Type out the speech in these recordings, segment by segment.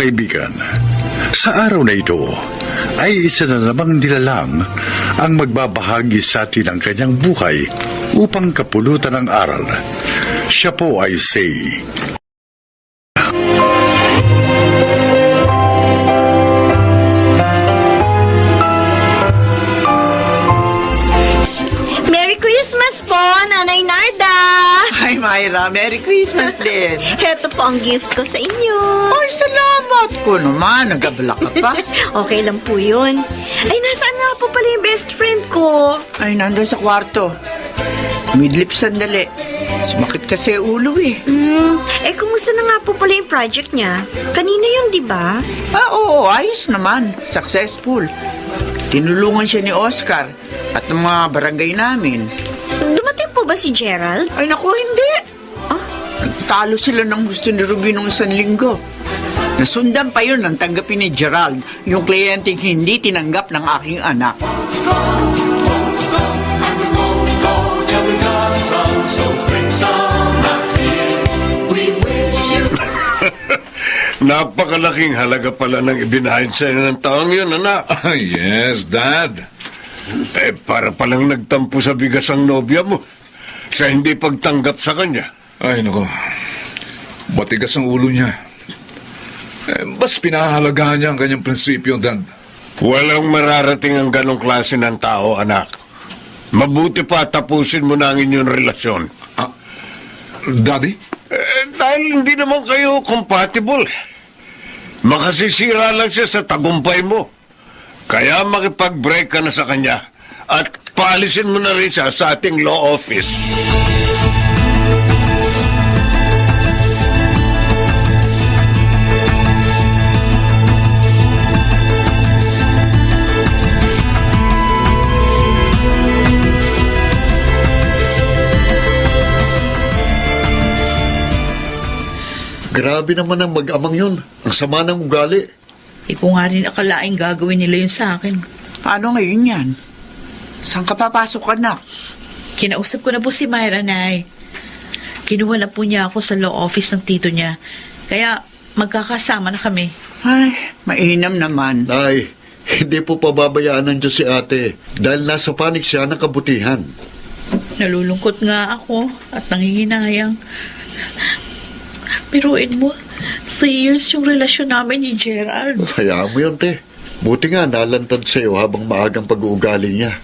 kaibigan, sa araw na ito ay isa na namang nilalang ang magbabahagi sa atin ng kanyang buhay upang kapulutan ng aral. Siya po ay si Merry Christmas po, Nanay Narda! Hi, Myra. Merry Christmas din. Heto po ang gift ko sa inyo. Ay, salamat ko naman. Nagabala ka pa. Okay lang po yun. Ay, nasaan nga po pala yung best friend ko? Ay, nandun sa kwarto. Midlip sandali. Sumakit kasi ulo eh. Kumusta na nga po pala yung project niya? Kanina yun, di ba? Oo, ayos naman. Successful. Tinulungan siya ni Oscar at ng mga barangay namin. Dumating po ba si Gerald? Ay, naku, hindi. Nagtalo sila ng gusto ni Ruby nung isang linggo. Nasundan pa yun ng tanggapin ni Gerald, yung kliyenteng hindi tinanggap ng aking anak. Napakalaking halaga pala ng ibinahid sa'yo ng taong yun, anak. Yes, Dad. Para palang nagtampo sa bigas ang nobya mo sa hindi pagtanggap sa kanya. Ay, nako. Matigas ang ulo niya. Mas pinahahalagahan niya ang kanyang prinsipyo, Dad. Walang mararating ang ganong klase ng tao, anak. Mabuti pa tapusin mo na ang inyong relasyon. Daddy? Dahil hindi naman kayo compatible. Makasisira lang siya sa tagumpay mo. Kaya makipag-break ka na sa kanya at paalisin mo na rin siya sa ating law office. Grabe naman ang mag-amang yun. Ang sama ng ugali. Di ko nga rin akalaing gagawin nila yun sa akin. Paano ngayon yan? Saan ka papasok, anak? Kinausap ko na po si Myra, Nay. Kinuha na po niya ako sa law office ng tito niya. Kaya magkakasama na kami. Ay, mainam naman. Nay, hindi po pababayaan ng Diyos si ate dahil nasa panig siya ng kabutihan. Nalulungkot nga ako at nangihinayang. Biruin mo, 3 years yung relasyon namin ni Gerald. Hayaan mo yun, te. Buti nga nalantad sa'yo habang maagang pag-uugali niya.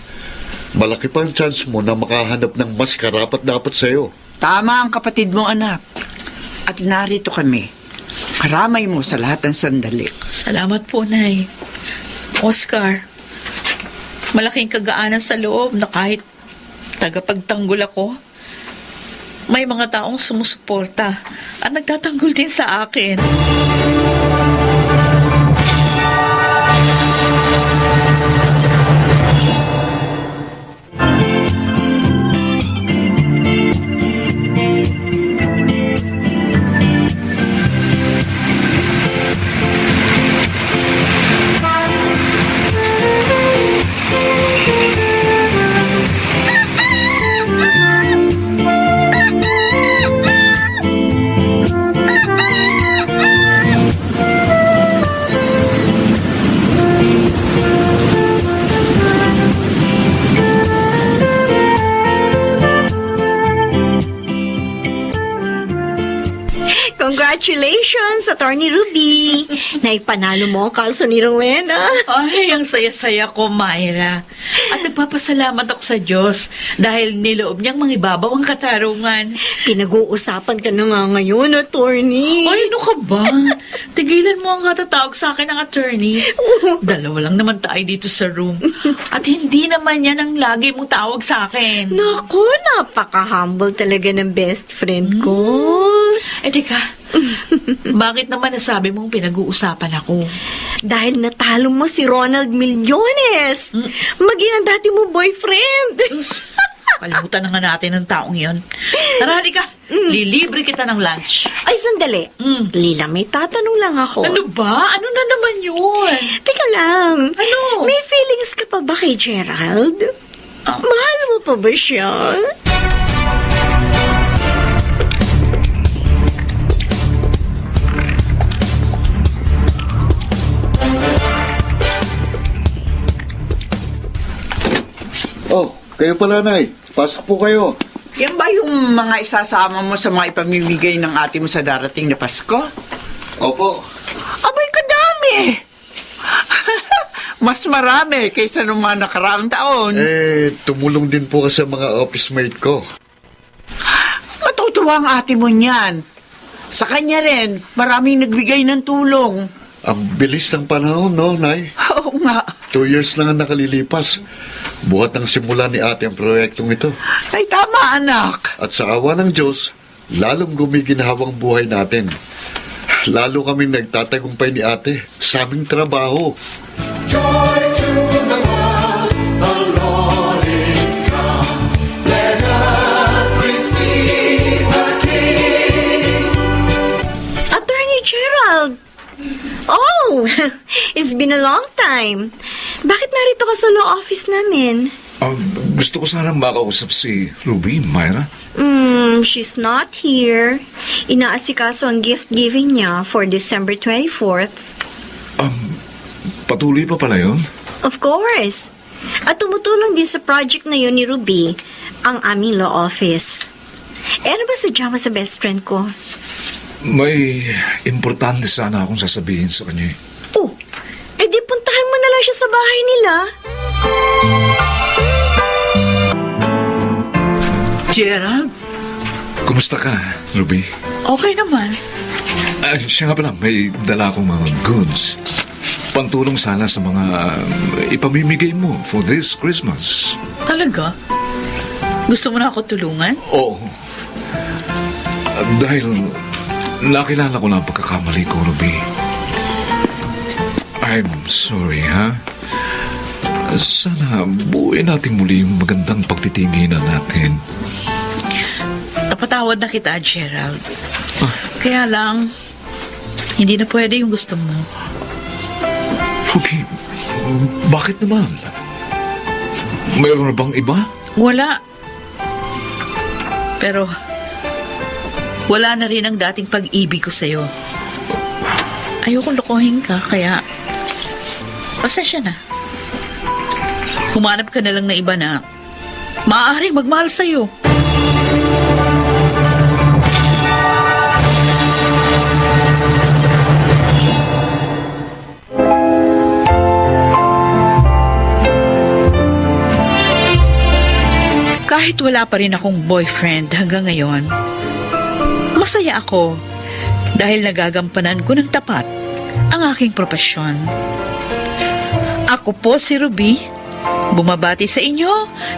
Malaki pa ang chance mo na makahanap ng mas karapat-dapat sa'yo. Tama ang kapatid mong anak. At narito kami. Karamay mo sa lahat ng sandali. Salamat po, Nay. Oscar, malaking kagaanan sa loob na kahit tagapagtanggol ako, may mga taong sumusuporta at nagtatanggol din sa akin. Congratulations, Attorney Ruby! Naipanalo mo ang kaso ni Rowena. Ay, ang saya-saya ko, Myra. At nagpapasalamat ako sa Diyos dahil niloob niyang mangibabaw ang katarungan. Pinag-uusapan ka na nga ngayon, Attorney. Ay, ano ka ba? Tigilan mo ang katatawag sa akin ng attorney. Dalawa lang naman tayo dito sa room. At hindi naman yan ang lagi mong tawag sa akin. Naku, napaka-humble talaga ng best friend ko. Teka. Bakit naman nasabi mong pinag-uusapan ako? Dahil natalo mo si Ronald Millones. Maging ang dati mo boyfriend. Kalimutan na nga natin ang taong yon. Tara, halika. Lilibre kita ng lunch. Ay, sandali. Lila, may tatanong lang ako. Ano ba? Ano na naman yun? Teka lang. Ano? May feelings ka pa ba kay Gerald? Mahal mo pa ba siya? Oh, kayo pala, Nay. Pasok po kayo. Yan ba yung mga isasama mo sa mga ipamimigay ng ate mo sa darating na Pasko? Opo. Abay, kadami! Mas marami kaysa nung mga nakaraang taon. Tumulong din po kasi sa mga office mate ko. Matutuwa ang ate mo niyan. Sa kanya rin, maraming nagbigay ng tulong. Ang bilis ng panahon, no, Nay? Oo nga. 2 years lang ang nakalilipas. Buhat ng simula ni ate ang proyektong ito. Ay, tama, anak. At sa awa ng Diyos, lalong gumiginhawang buhay natin. Lalo kaming nagtatagumpay ni ate sa aming trabaho. Attorney Gerald! Oh, it's been a long time. Bakit narito ka sa law office namin? Gusto ko sanang makausap si Ruby, Myra. She's not here. Inaasikaso ang gift giving niya for December 24th. Patuloy pa pala yun? Of course. At tumutulong din sa project na yun ni Ruby, ang aming law office. Ano ba sadya mo sa best friend ko? May importante sana akong sasabihin sa kanya. Oh, di puntahan mo na lang siya sa bahay nila. Gerald? Kumusta ka, Ruby? Okay naman. Siya nga pala, may dala akong mga goods. Pantulong sana sa mga ipamimigay mo for this Christmas. Talaga? Gusto mo na ako tulungan? Oo. Dahil nakilala ko na ang pagkakamali ko, Ruby. I'm sorry, ha? Sana buuin natin muli yung magandang pagtitinginan natin. Napatawad na kita, Gerald. Kaya lang, hindi na pwede yung gusto mo. Ruby, bakit naman? Mayroon na bang iba? Wala. Pero, wala na rin ang dating pag-ibig ko sa'yo. Ayokong lokohin ka, kaya pasensya na. Humanap ka na lang na iba na maaaring magmahal sa'yo. Kahit wala pa rin akong boyfriend hanggang ngayon, masaya ako dahil nagagampanan ko ng tapat ang aking propesyon. Ako po si Ruby, bumabati sa inyo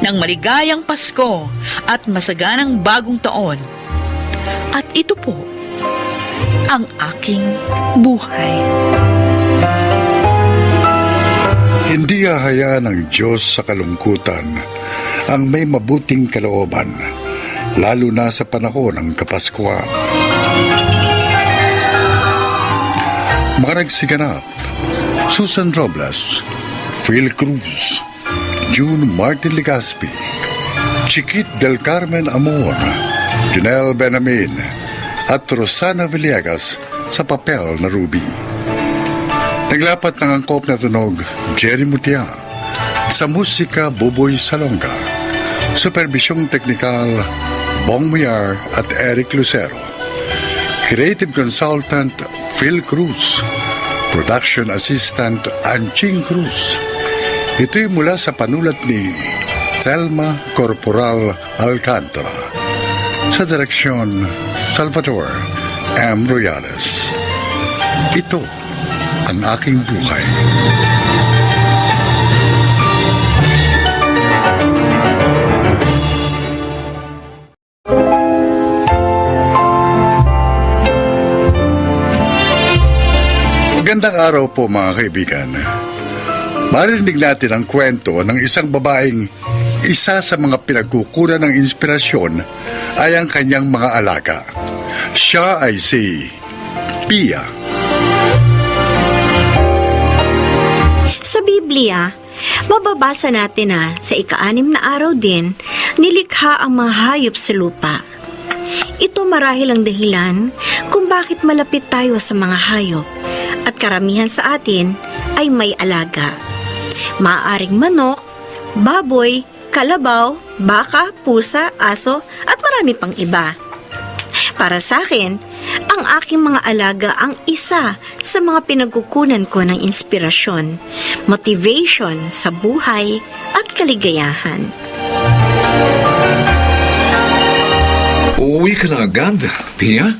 ng maligayang Pasko at masaganang bagong taon. At ito po ang aking buhay. Hindi hahayaan ng Diyos sa kalungkutan ang may mabuting kalooban, lalo na sa panahon ng Kapaskuhan. Mga nagsiganap: Susan Robles, Phil Cruz, June Martin Legaspi, Chiquit del Carmen Amor, Janelle Benamin, at Rosana Villegas sa papel na Ruby. Naglapat ng angkop na tunog Jerry Mutia, sa musika Buboy Salonga, superbisyong teknikal Bong Muyar at Eric Lucero, creative consultant Phil Cruz, production assistant Anching Cruz. Ito'y mula sa panulat ni Thelma Corporal Alcantara, sa direksyon Salvador M. Royales. Ito ang aking buhay. Magandang araw po mga kaibigan. Marinig natin ang kwento ng isang babaeng isa sa mga pinagkukunan ng inspirasyon ay ang kanyang mga alaga. Siya ay si Pia. Sa Biblia, mababasa natin na sa ika-6 na araw din, nilikha ang mga hayop sa lupa. Ito marahil ang dahilan kung bakit malapit tayo sa mga hayop at karamihan sa atin ay may alaga. Maaaring manok, baboy, kalabaw, baka, pusa, aso, at marami pang iba. Para sa akin, ang aking mga alaga ang isa sa mga pinagkukunan ko ng inspirasyon, motivation sa buhay at kaligayahan. Uuwi ka na agad, Pia?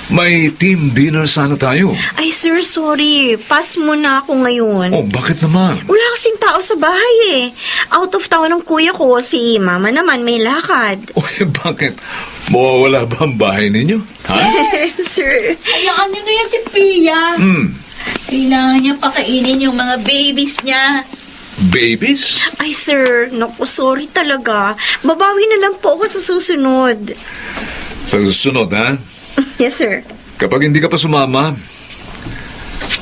May team dinner sana tayo. Ay sir, sorry. Pass muna ako ngayon. Oh, bakit naman? Wala kasing tao sa bahay eh. Out of town ang kuya ko. Si mama naman may lakad. Oh, bakit? Mawawala ba ang bahay ninyo? Ha? Sir, Hayaan niyo na yan si Pia. Kailangan niya pakainin yung mga babies niya. Babies? ay sir, naku, sorry talaga. Babawi na lang po ako sa susunod. Sa susunod, ha? Yes, sir. Kapag hindi ka pa sumama,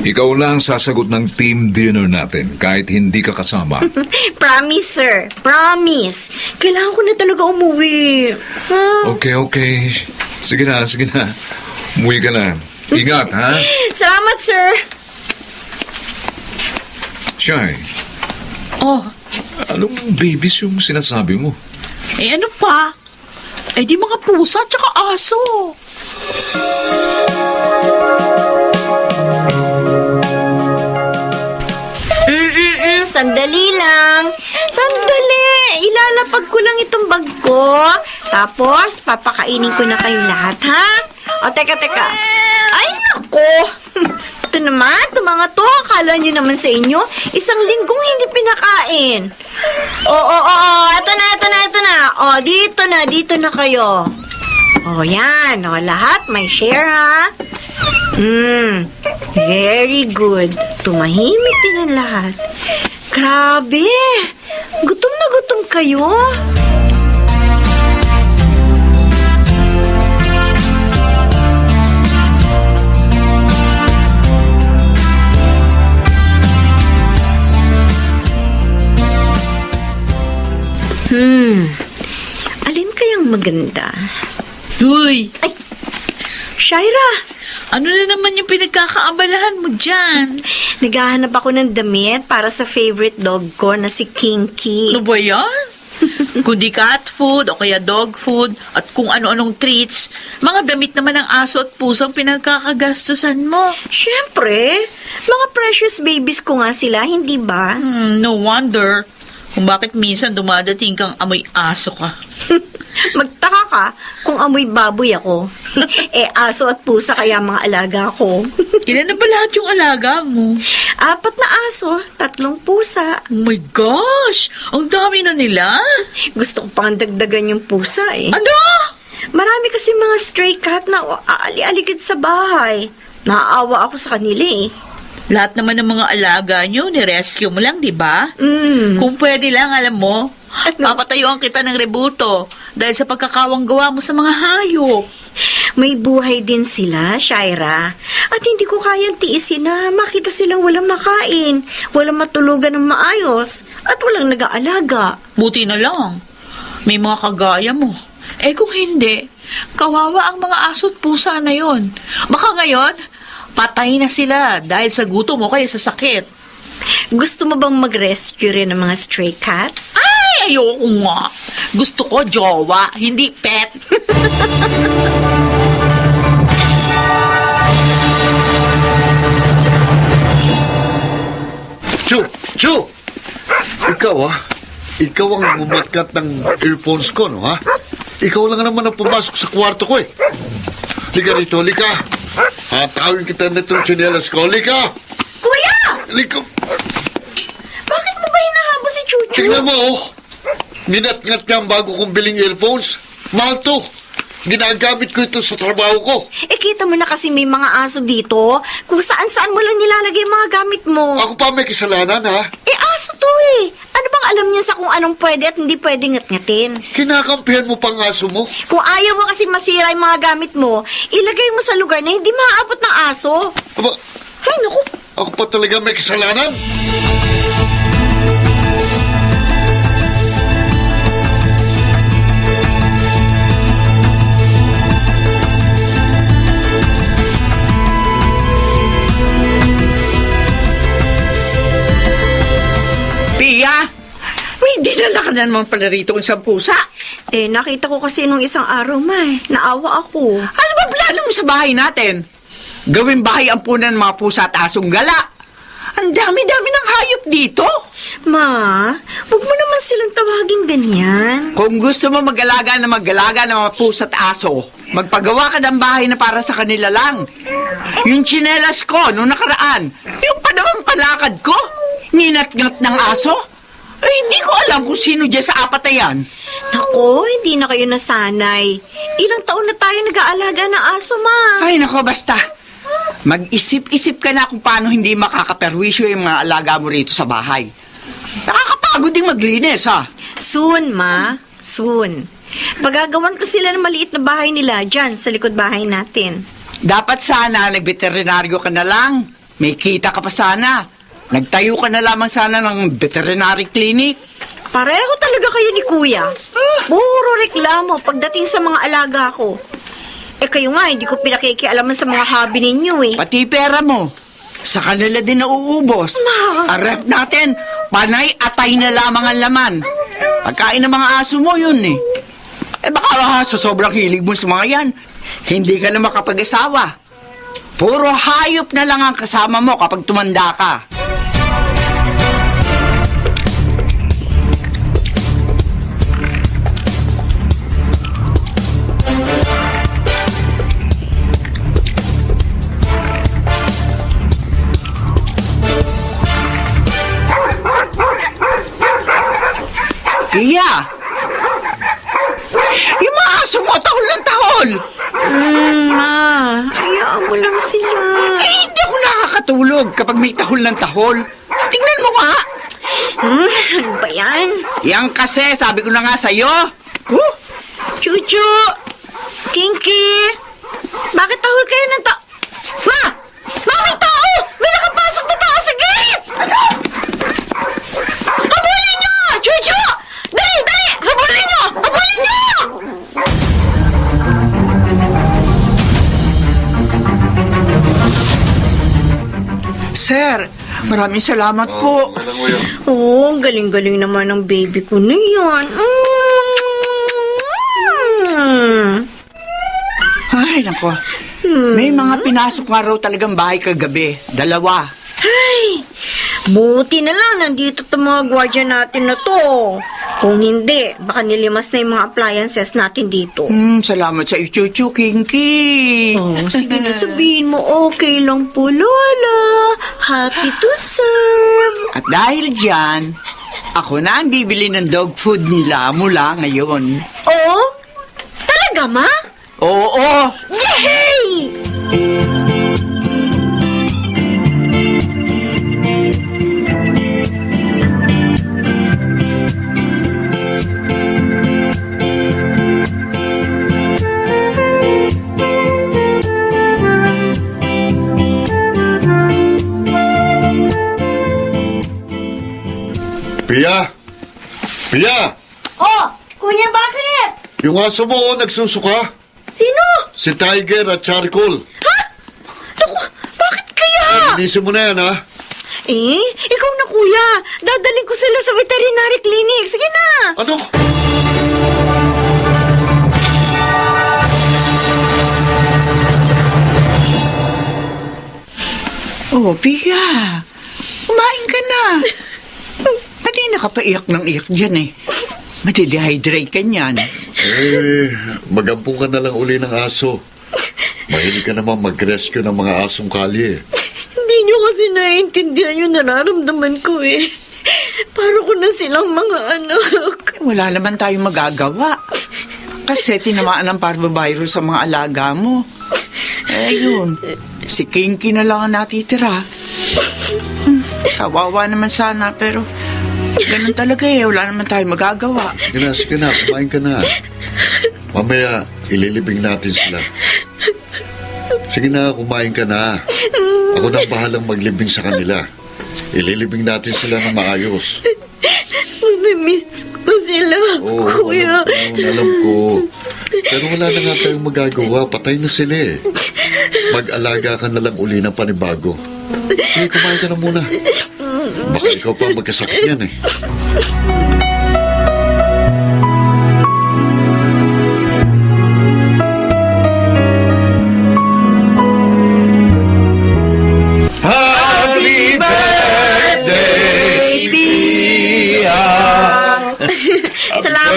ikaw lang sasagot ng team dinner natin kahit hindi ka kasama. Promise, sir. Promise. Kailangan ko na talaga umuwi. Ha? Okay. Sige na. Umuwi ka na. Ingat, ha? Salamat, sir. Shy, Oh, anong babies yung sinasabi mo? ano pa? Di mga pusa tsaka aso. Sandali lang. Sandali. Ilalapag ko lang itong bag ko. Tapos, papakainin ko na kayo lahat, ha? O, teka. Ay, nako. Ito naman, ito mga to. Akala nyo naman sa inyo, isang linggong hindi pinakain. Oo. Ito na. O, dito na kayo. O, yan. O, lahat may share, ha? Very good. Tumahimik din ang lahat. Grabe! Gutom na gutom kayo. Alin kayang maganda? Uy, Ay, Shaira! ano na naman yung pinagkakaabalahan mo dyan? Naghahanap ako ng damit para sa favorite dog ko na si Kinky. Ano ba yan? Kundi cat food o kaya dog food at kung ano-anong treats, mga damit naman ng aso at pusang pinagkakagastusan mo. Siyempre, mga precious babies ko nga sila, hindi ba? No wonder kung bakit minsan dumadating kang amoy aso ka. Magtaka ka kung amoy baboy ako. Aso at pusa kaya mga alaga ko. Ilan na ba lahat yung alaga mo? 4 na aso, 3 pusa. Oh my gosh! Ang dami na nila! Gusto ko pang dagdagan yung pusa eh. Ano? Marami kasi mga stray cat na aali-aligid sa bahay. Naaawa ako sa kanila eh. Lahat naman ng mga alaga nyo, ni-rescue mo lang, di ba? Kung pwede lang, alam mo, papatayuan kita ng rebuto dahil sa pagkakawang gawa mo sa mga hayop. May buhay din sila, Shaira. At hindi ko kayang tiisin na makita silang walang makain, walang matulugan ng maayos, at walang nag-aalaga. Buti na lang. May mga kagaya mo. Kung hindi, kawawa ang mga aso't pusa na yon. Baka ngayon, patay na sila dahil sa gutom o kaya sa sakit. Gusto mo bang mag-rescue rin ng mga stray cats? Ay, ayoko nga. Gusto ko jowa, hindi pet. Chu! Ikaw Ikaw ang umatkat ng earphones ko, no ha? Ikaw lang naman ang pumasok sa kwarto ko eh. Lika rito, lika. Hatawin kita na itong tsinelas ko. Lika! Kuya! Lika! Bakit mo ba hinahabol si Chuchu? Tingnan mo, oh. Ninat-ngat niya ang bago kong biling earphones. Mahal to. Ginagamit ko ito sa trabaho ko. Kita mo na kasi may mga aso dito. Kung saan-saan mo lang nilalagay yung mga gamit mo. Ako pa may kasalanan, ha? Aso to eh. Ano bang alam niya sa kung anong pwede at hindi pwede ngat-ngatin? Kinakampihan mo pang aso mo. Kung ayaw mo kasi masira yung mga gamit mo, ilagay mo sa lugar na hindi maaabot ng aso. Aba, Ay, naku. ako pa talaga may kasalanan. Pia, may dinala ka na naman pala rito ang isang pusa. Nakita ko kasi nung isang araw, naawa ako. Ano ba plano mo sa bahay natin? Gawing bahay ampunan ng mga pusa at asong gala. Ang dami-dami ng hayop dito. Ma, huwag mo naman silang tawaging ganyan. Kung gusto mo mag-alaga ng mga pusa at aso, magpagawa ka ng bahay na para sa kanila lang. Yung tsinelas ko noong nakaraan, yung panamang palakad ko, ninat-ngat ng aso, ay hindi ko alam kung sino dyan sa apat na yan. Nako, hindi na kayo nasanay. Ilang taon na tayo nag-aalaga ng aso, Ma. Ay nako, basta. Mag-isip-isip ka na kung paano hindi makakaperwisyo yung mga alaga mo rito sa bahay. Nakakapagod ding maglinis, ha? Soon, Ma. Soon. Pagagawan ko sila ng maliit na bahay nila dyan sa likod bahay natin. Dapat sana nag-veterinaryo ka na lang. May kita ka pa sana. Nagtayo ka na lamang sana ng veterinary clinic. Pareho talaga kayo ni Kuya. Puro reklamo pagdating sa mga alaga ko. Kayo nga, hindi ko pinakikialaman sa mga hobby ninyo Pati pera mo. Sa kanila din nauubos. Ang rep natin, panay atay na lamang ang laman. Pagkain ng mga aso mo yun baka sa sobrang hilig mo sa mga yan, hindi ka na makapag-asawa. Puro hayop na lang ang kasama mo kapag tumanda ka. Iya! Yung mga aso mo, tahol ng tahol! Ma, hayaan mo lang sila. Hindi ako nakakatulog kapag may tahol ng tahol. Tingnan mo nga! Ano ba yan? Yan kasi, sabi ko na nga sa'yo. Chuchu! Kinky! Bakit tahol kayo ng tao? Ma! Ma, may tao! May nakapasok na tao sa gate! Habulin niyo! Chuchu! Dali! Dali! Habulin niyo! Habulin niyo! Sir, maraming salamat po. Oh, galing-galing naman ng baby ko na yan. Ay, nako. May mga pinasok nga raw talagang bahay kagabi. 2. Ay, buti na lang nandito itong mga gwardiya natin na to. Kung hindi, baka nilimas na yung mga appliances natin dito. Salamat sa iyo, Chuchu, Kinky. Oh, sige na sabihin mo, okay lang po, Lola. Happy to serve. At dahil dyan, ako na ang bibili ng dog food nila mula ngayon. Oh? Talaga, Ma? Oo! Yay! Pia! Pia! Oh, Kuya, bakit? Yung aso mo, nagsusuka. Sino? Si Tiger at Charcoal. Ha? Naku, bakit kaya? Linisin mo na yan, ha? Ikaw na, Kuya. Dadaling ko sila sa veterinary clinic. Sige na. Ano? Oh, Pia. Kumain ka na. Kanina ka pa iyak ng iyak dyan Madidehydrate ka niyan. Magampong ka na lang uli ng aso. Mahilig ka naman mag-rescue ng mga asong kalye. Hindi nyo kasi naiintindihan yung nararamdaman ko Para ko na silang mga anak. Wala naman tayong magagawa. Kasi tinamaan ng parvovirus sa mga alaga mo. Yun. Si Kinky na lang ang natitira. Kawawa naman sana, pero ganun talaga wala naman tayong magagawa. Sige na, kumain ka na. Mamaya, ililibing natin sila. Sige na, kumain ka na. Ako na bahalang maglibing sa kanila. Ililibing natin sila na maayos. Mamimiss ko sila, Kuya. Alam ko. Pero wala na nga tayong magagawa. Patay na sila Mag-alaga ka na lang uli ng panibago. Sige, kumain ka na muna. Baka ikaw pa magkasakit yan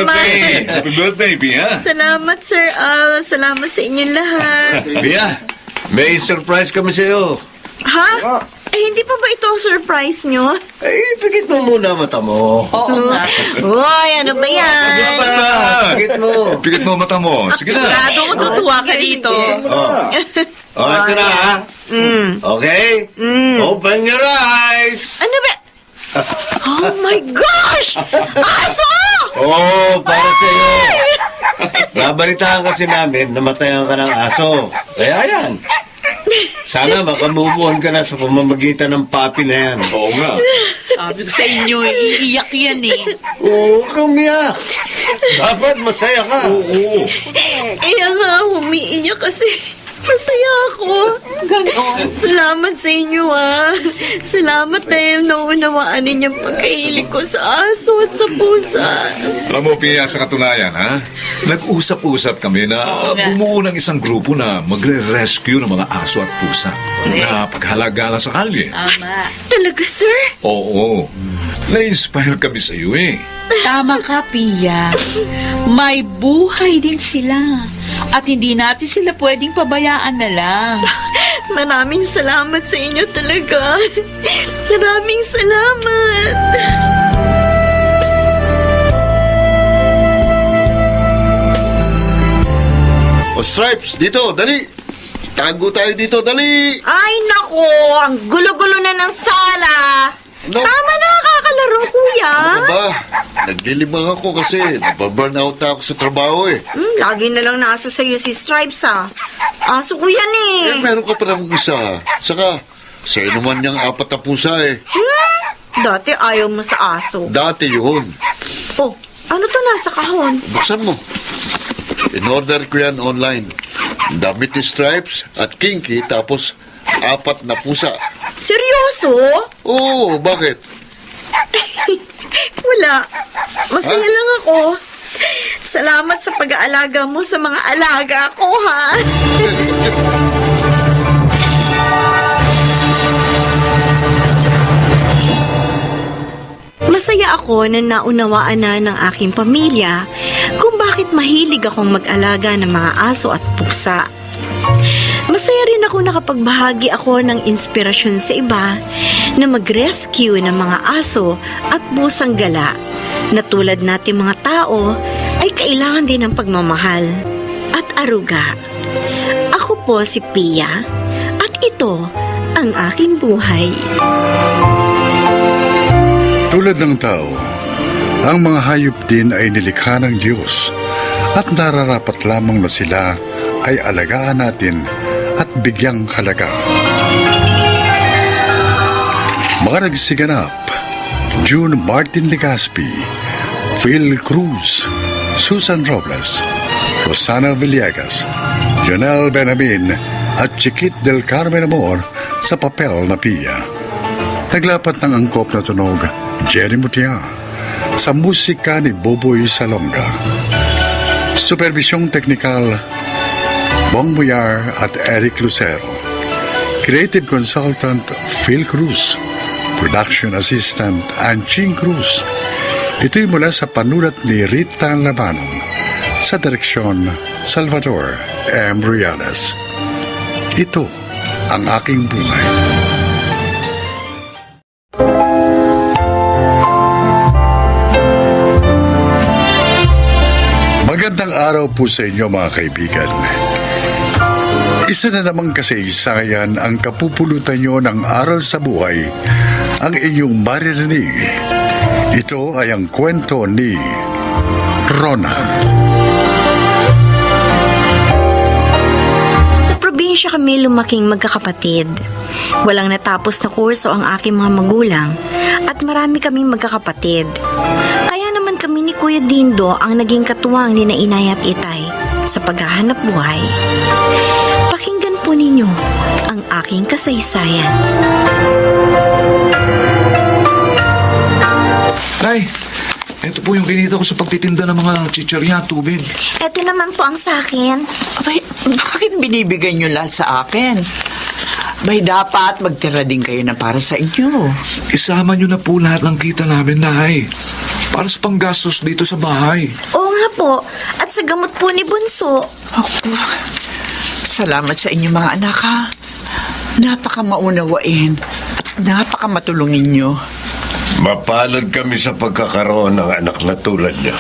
Happy birthday, Pia. Salamat, Sir Al. Salamat sa inyong lahat. Pia, may surprise kami sa'yo. Ha? Eh, hindi pa ba ito ang surprise nyo? Eh, pikit mo muna mata mo. Oo nga. Uy, ano ba yan? Pikit mo. Pikit mo mata mo. Sige na. Sigurado ko tutuwa ka dito. Oh, ito na ha. Okay? Open your eyes. Ano ba? Oh my gosh! Aso! Oh, para sa'yo. Nabalitaan kasi namin, namatayan ka ng aso. Kaya yan. Sana makamove on ka na sa pamamagitan ng papi na yan. Oo nga. Sabi ko sa inyo, iiyak yan eh. Oo, kumiyak. Dapat masaya ka. Oo. Kaya nga, umiiyak kasi masaya ako. Salamat sa inyo, Salamat dahil naunawaan ninyong pagkahilig ko sa aso at sa pusa. Alam mo, Pia, sa katunayan, ha? Nag-usap-usap kami na bumuo ng isang grupo na magre-rescue ng mga aso at pusa na paghalaga sa kalye. Tama. Talaga, sir? Oo. Na-inspire kami sa iyo, eh. Tama ka, Pia. May buhay din sila. At hindi natin sila pwedeng pabayaan na lang. Maraming salamat sa inyo talaga. Maraming salamat. O Stripes, dito, dali. Tago tayo dito, dali. Ay, nako! Ang gulo-gulo na ng sala! No. Tama na, kakalaro, kuya! Ano ba? Naglilimang ako kasi nababurn out na ako sa trabaho eh. Lagi na lang nasa sa'yo si Stripes, Aso ko yan, Eh, meron ka pa lang isa. Saka, sa'yo naman niyang 4 na pusa eh. Dati ayaw mo sa aso. Dati yun. Oh, ano to nasa kahon? Buksan mo. In-order ko yan online. Damit ni Stripes at Kinky, tapos 4 na pusa. Seryoso? Oo, bakit? Wala. Masaya lang ako. Salamat sa pag-aalaga mo sa mga alaga ko, ha? Masaya ako na naunawaan na ng aking pamilya kung bakit mahilig akong mag-alaga ng mga aso at pusa. Masaya rin ako nakapagbahagi ako ng inspirasyon sa iba na mag-rescue ng mga aso at pusang gala na tulad nating mga tao ay kailangan din ng pagmamahal at aruga. Ako po si Pia at ito ang aking buhay. Tulad ng tao, ang mga hayop din ay nilikha ng Diyos at nararapat lamang na sila ay alagaan natin at bigyang halaga. Mga nagsiganap, June Martin Legaspi, Phil Cruz, Susan Robles, Rosana Villegas, Jonel Benamin at Chiquit del Carmen Amor sa papel na Pia. Naglapat ng angkop na tunog, Jerry Mutia, sa musika ni Boboy Salonga. Supervisyong teknikal, Bong Muyar at Eric Lucero. Creative Consultant, Phil Cruz. Production Assistant, Anching Cruz. Ito'y mula sa panulat ni Rita Labanon. Sa direksyon, Salvador M. Rianes. Ito ang aking buhay. Magandang araw po sa inyo mga kaibigan. Isa na namang kasaysayan ang kapupulutan nyo ng aral sa buhay ang inyong maririnig. Ito ay ang kwento ni Rona. Sa probinsya kami lumaking magkakapatid. Walang natapos na kurso ang aking mga magulang at marami kaming magkakapatid. Kaya naman kami ni Kuya Dindo ang naging katuwang ni na Inay at Itay sa paghahanap buhay. Pakinggan po ninyo ang aking kasaysayan. Nay, ito po yung kinita ko sa pagtitinda ng mga chichirya at tubig. Ito naman po ang sa akin. Abay, bakit binibigay niyo lahat sa akin? Bay, dapat magtira din kayo na para sa inyo. Isama nyo na po lahat ng kita namin, Nay. Para sa panggastos dito sa bahay. Oo nga po. At sa gamot po ni Bunso. Ako, salamat sa inyo mga anak ha. Napakamaunawain at napakamatulungin nyo. Mapalad kami sa pagkakaroon ng anak na tulad niyo.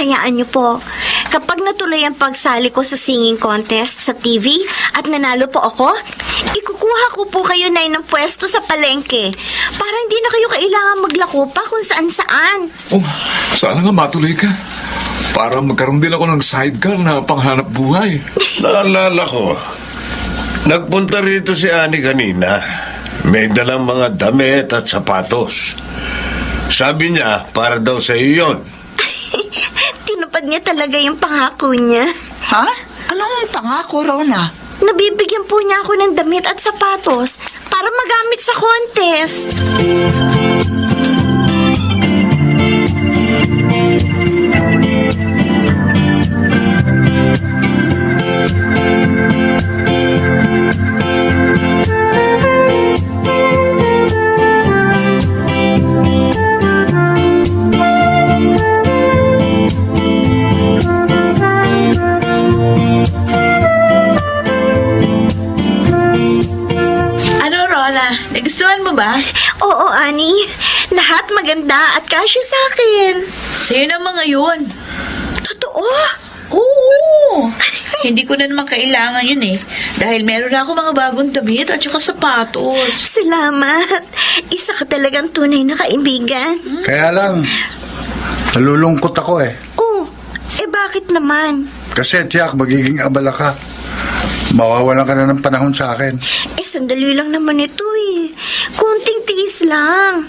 Hayaan niyo po. Kapag natuloy ang pagsali ko sa singing contest sa TV at nanalo po ako, ikukuha ko po kayo na ng pwesto sa palengke para hindi na kayo kailangan maglako pa kung saan-saan. Oh, sana nga matuloy ka. Para magkaroon din ako ng sidecar na panghanap buhay. Naalala ko, nagpunta rito si Ani kanina. May dalang mga damit at sapatos. Sabi niya, para daw sa iyo yun. Tinupad niya talaga yung pangako niya. Ha? Anong pangako, Rona? Nabibigyan po niya ako ng damit at sapatos para magamit sa contest. Ano, Rola? Nagustuhan mo ba? Oo, Ani. Lahat maganda at kasya sa akin. Sa'yo naman ngayon. Totoo? Oo! Hindi ko na naman kailangan yun eh. Dahil meron na ako mga bagong damit at saka sapatos. Salamat. Isa ka talagang tunay na kaibigan. Kaya lang, nalulungkot ako eh. Oh, bakit naman? Kasi tiyak, magiging abala ka. Mawawalan ka na ng panahon sa akin. Sandali lang naman ito eh. Kunting tiis lang.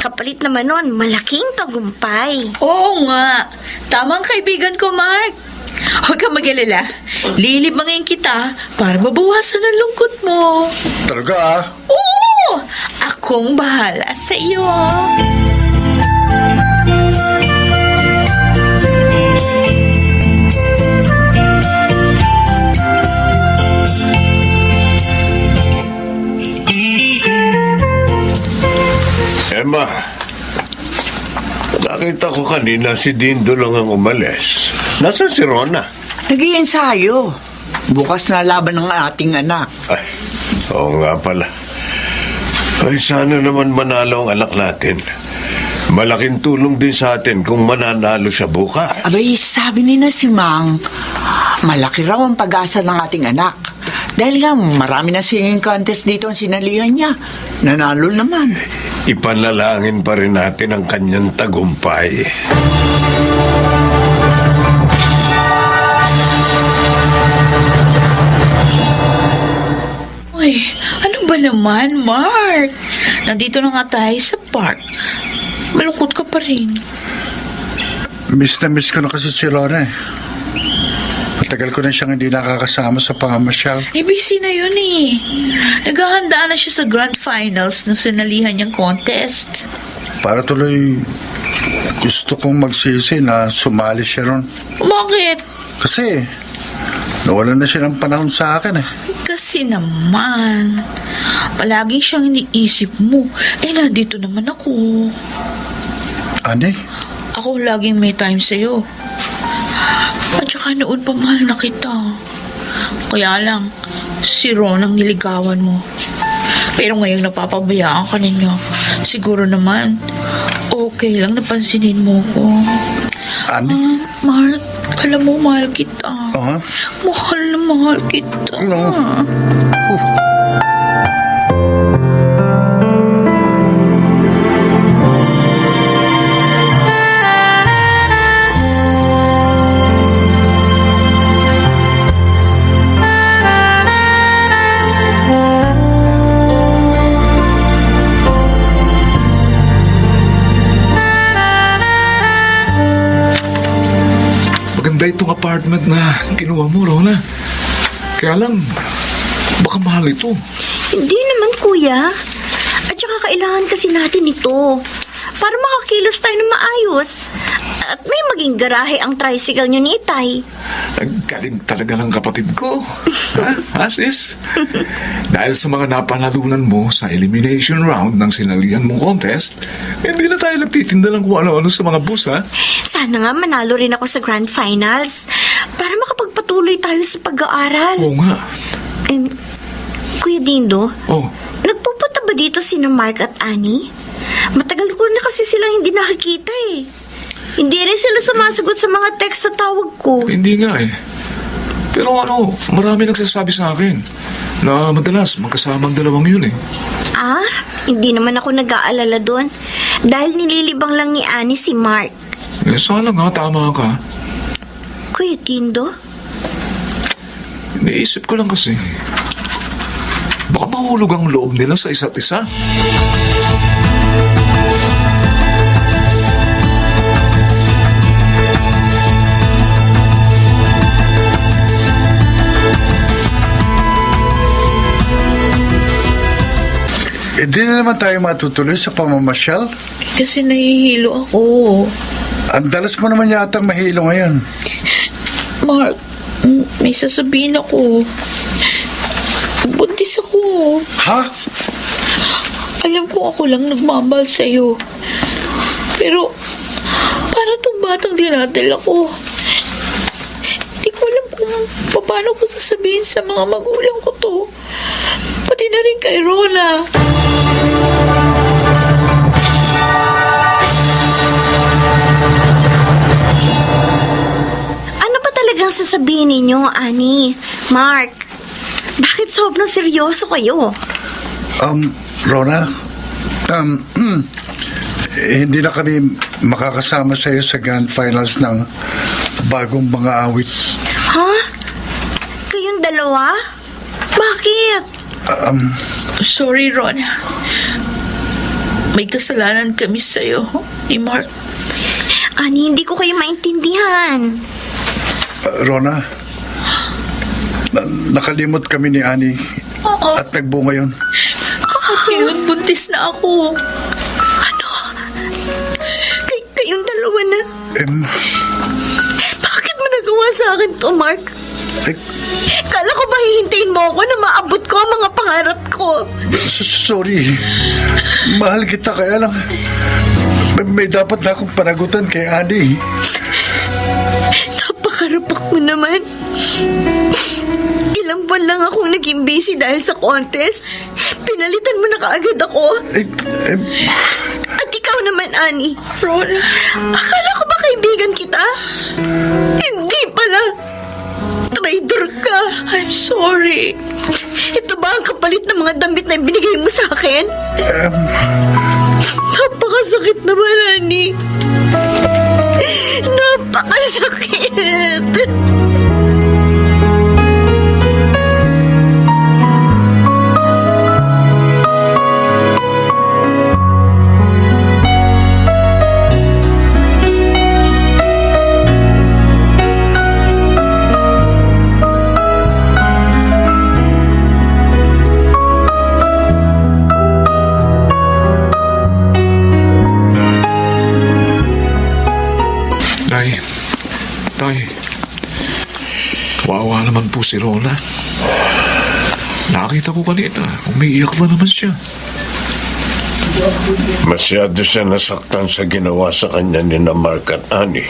Kapalit naman nun, malaking tagumpay. Oo nga. Tamang kaibigan ko, Mark. Huwag kang mag-alala. Lilibangin kita para mabawasan ang lungkot mo. Talaga ah. Oo! Akong bahala sa iyo. Emma, nakita ko kanina si Dindo lang ang umalis. Nasaan si Rona? Nag-iensayo. Bukas na laban ng ating anak. Ay, oo nga pala. Ay, sana naman manalo ang anak natin. Malaking tulong din sa atin kung mananalo siya bukas. Abay, sabi ni na si Mang, malaki raw ang pag-asa ng ating anak. Dahil nga, marami na singing contest dito ang sinalihan niya. Nanalo naman. Ipanalangin pa rin natin ang kanyang tagumpay. Uy, ano ba naman, Mark? Nandito na nga tayo sa park. Malungkot ka pa rin. Miss na miss ko na kasi si Rona eh. Matagal ko na siyang hindi nakakasama sa pamamasyal. Busy na yun eh. Naghahanda na siya sa grand finals nung sinalihan niyang contest. Para tuloy, gusto kong magsisi na sumali siya ron. Bakit? Kasi, nawalan na siya ng panahon sa akin eh. Kasi naman, palaging siyang iniisip mo. Nandito naman ako. Ani? Ako laging may time sa'yo. At saka noon pa mahal na kita. Kaya lang, si Ron ang niligawan mo. Pero ngayong napapabayaan ka ninyo, siguro naman, okay lang napansinin mo ko. Ani? Mark, alam mo, mahal kita. Ah? Mahal na mahal kita. No. Maganda itong apartment na kinuha mo, Rona. Kaya lang, baka mahal ito. Hindi naman, kuya. At saka kailangan kasi natin ito para makakilos tayo ng maayos. At may maging garahe ang tricycle niyo ni Itay. Ang galing talaga ng kapatid ko. Ha, sis? Dahil sa mga napanalunan mo sa elimination round ng sinalihan mong contest, hindi na tayo nagtitinda ng kung ano-ano sa mga bus, ha? Sana nga manalo rin ako sa grand finals para makapagpatuloy tayo sa pag-aaral. Oo nga. Kuya Dindo, Oh, nagpupunta ba dito sina Mark at Annie? Matagal ko na kasi silang hindi nakikita eh. Hindi rin sila sumasagot sa mga text sa tawag ko. hindi nga eh. Pero ano, marami nagsasabi sa akin na madalas magkasama ang dalawang yun eh. Ah, hindi naman ako nag-aalala doon. Dahil nililibang lang ni Annie si Mark. Eh, sana nga tama ka. Kuya Dindo? Naisip ko lang kasi, baka mahulog ang loob nila sa isa't isa. Hindi na naman tayo matutuloy sa pamamasyal. Kasi nahihilo ako. Ang dalas mo naman yatang mahilo ngayon. Mark, may sasabihin ako. Buntis ako. Ha? Alam ko ako lang nagmamahal sa'yo. Pero, parang itong batang dinadala ko. Hindi ko alam kung paano ko sasabihin sa mga magulang ko to. Pati na rin kay Rona. Ano ba talagang sasabihin ninyo, Annie? Mark, bakit sobrang seryoso kayo? Rona, hindi na kami makakasama sa iyo sa grand finals ng bagong mga awit. Ha? Kayong dalawa? Bakit? Sorry, Rona. May kasalanan kami sa'yo ni Mark. Annie, hindi ko kayo maintindihan. Rona, nakalimot kami ni Annie Oo. at nagbunga yun. Ngayon, buntis na ako. Ano? Kayong dalawa na? Bakit mo nagawa sa akin to, Mark? Eh, Kala ko ba hihintayin mo ako na maabot ko ang mga pangarap ko? sorry. Mahal kita, kaya lang may dapat na akong panagutan kay Annie. Napakarapak mo naman. Ilang buwan lang akong naging busy dahil sa contest. Pinalitan mo na kaagad ako. At ikaw naman, Annie. Rona. Akala ko ba kaibigan kita? Hindi pala. Traitor ka. I'm sorry. Ito ba ang kapalit ng mga damit na binigay mo sa akin? Napakasakit naman, Annie. Napakasakit. Tay, kawawa naman po si Rona. Nakita ko kanina, umiiyak na naman siya. Masyado siya nasaktan sa ginawa sa kanya ni na Mark at Annie.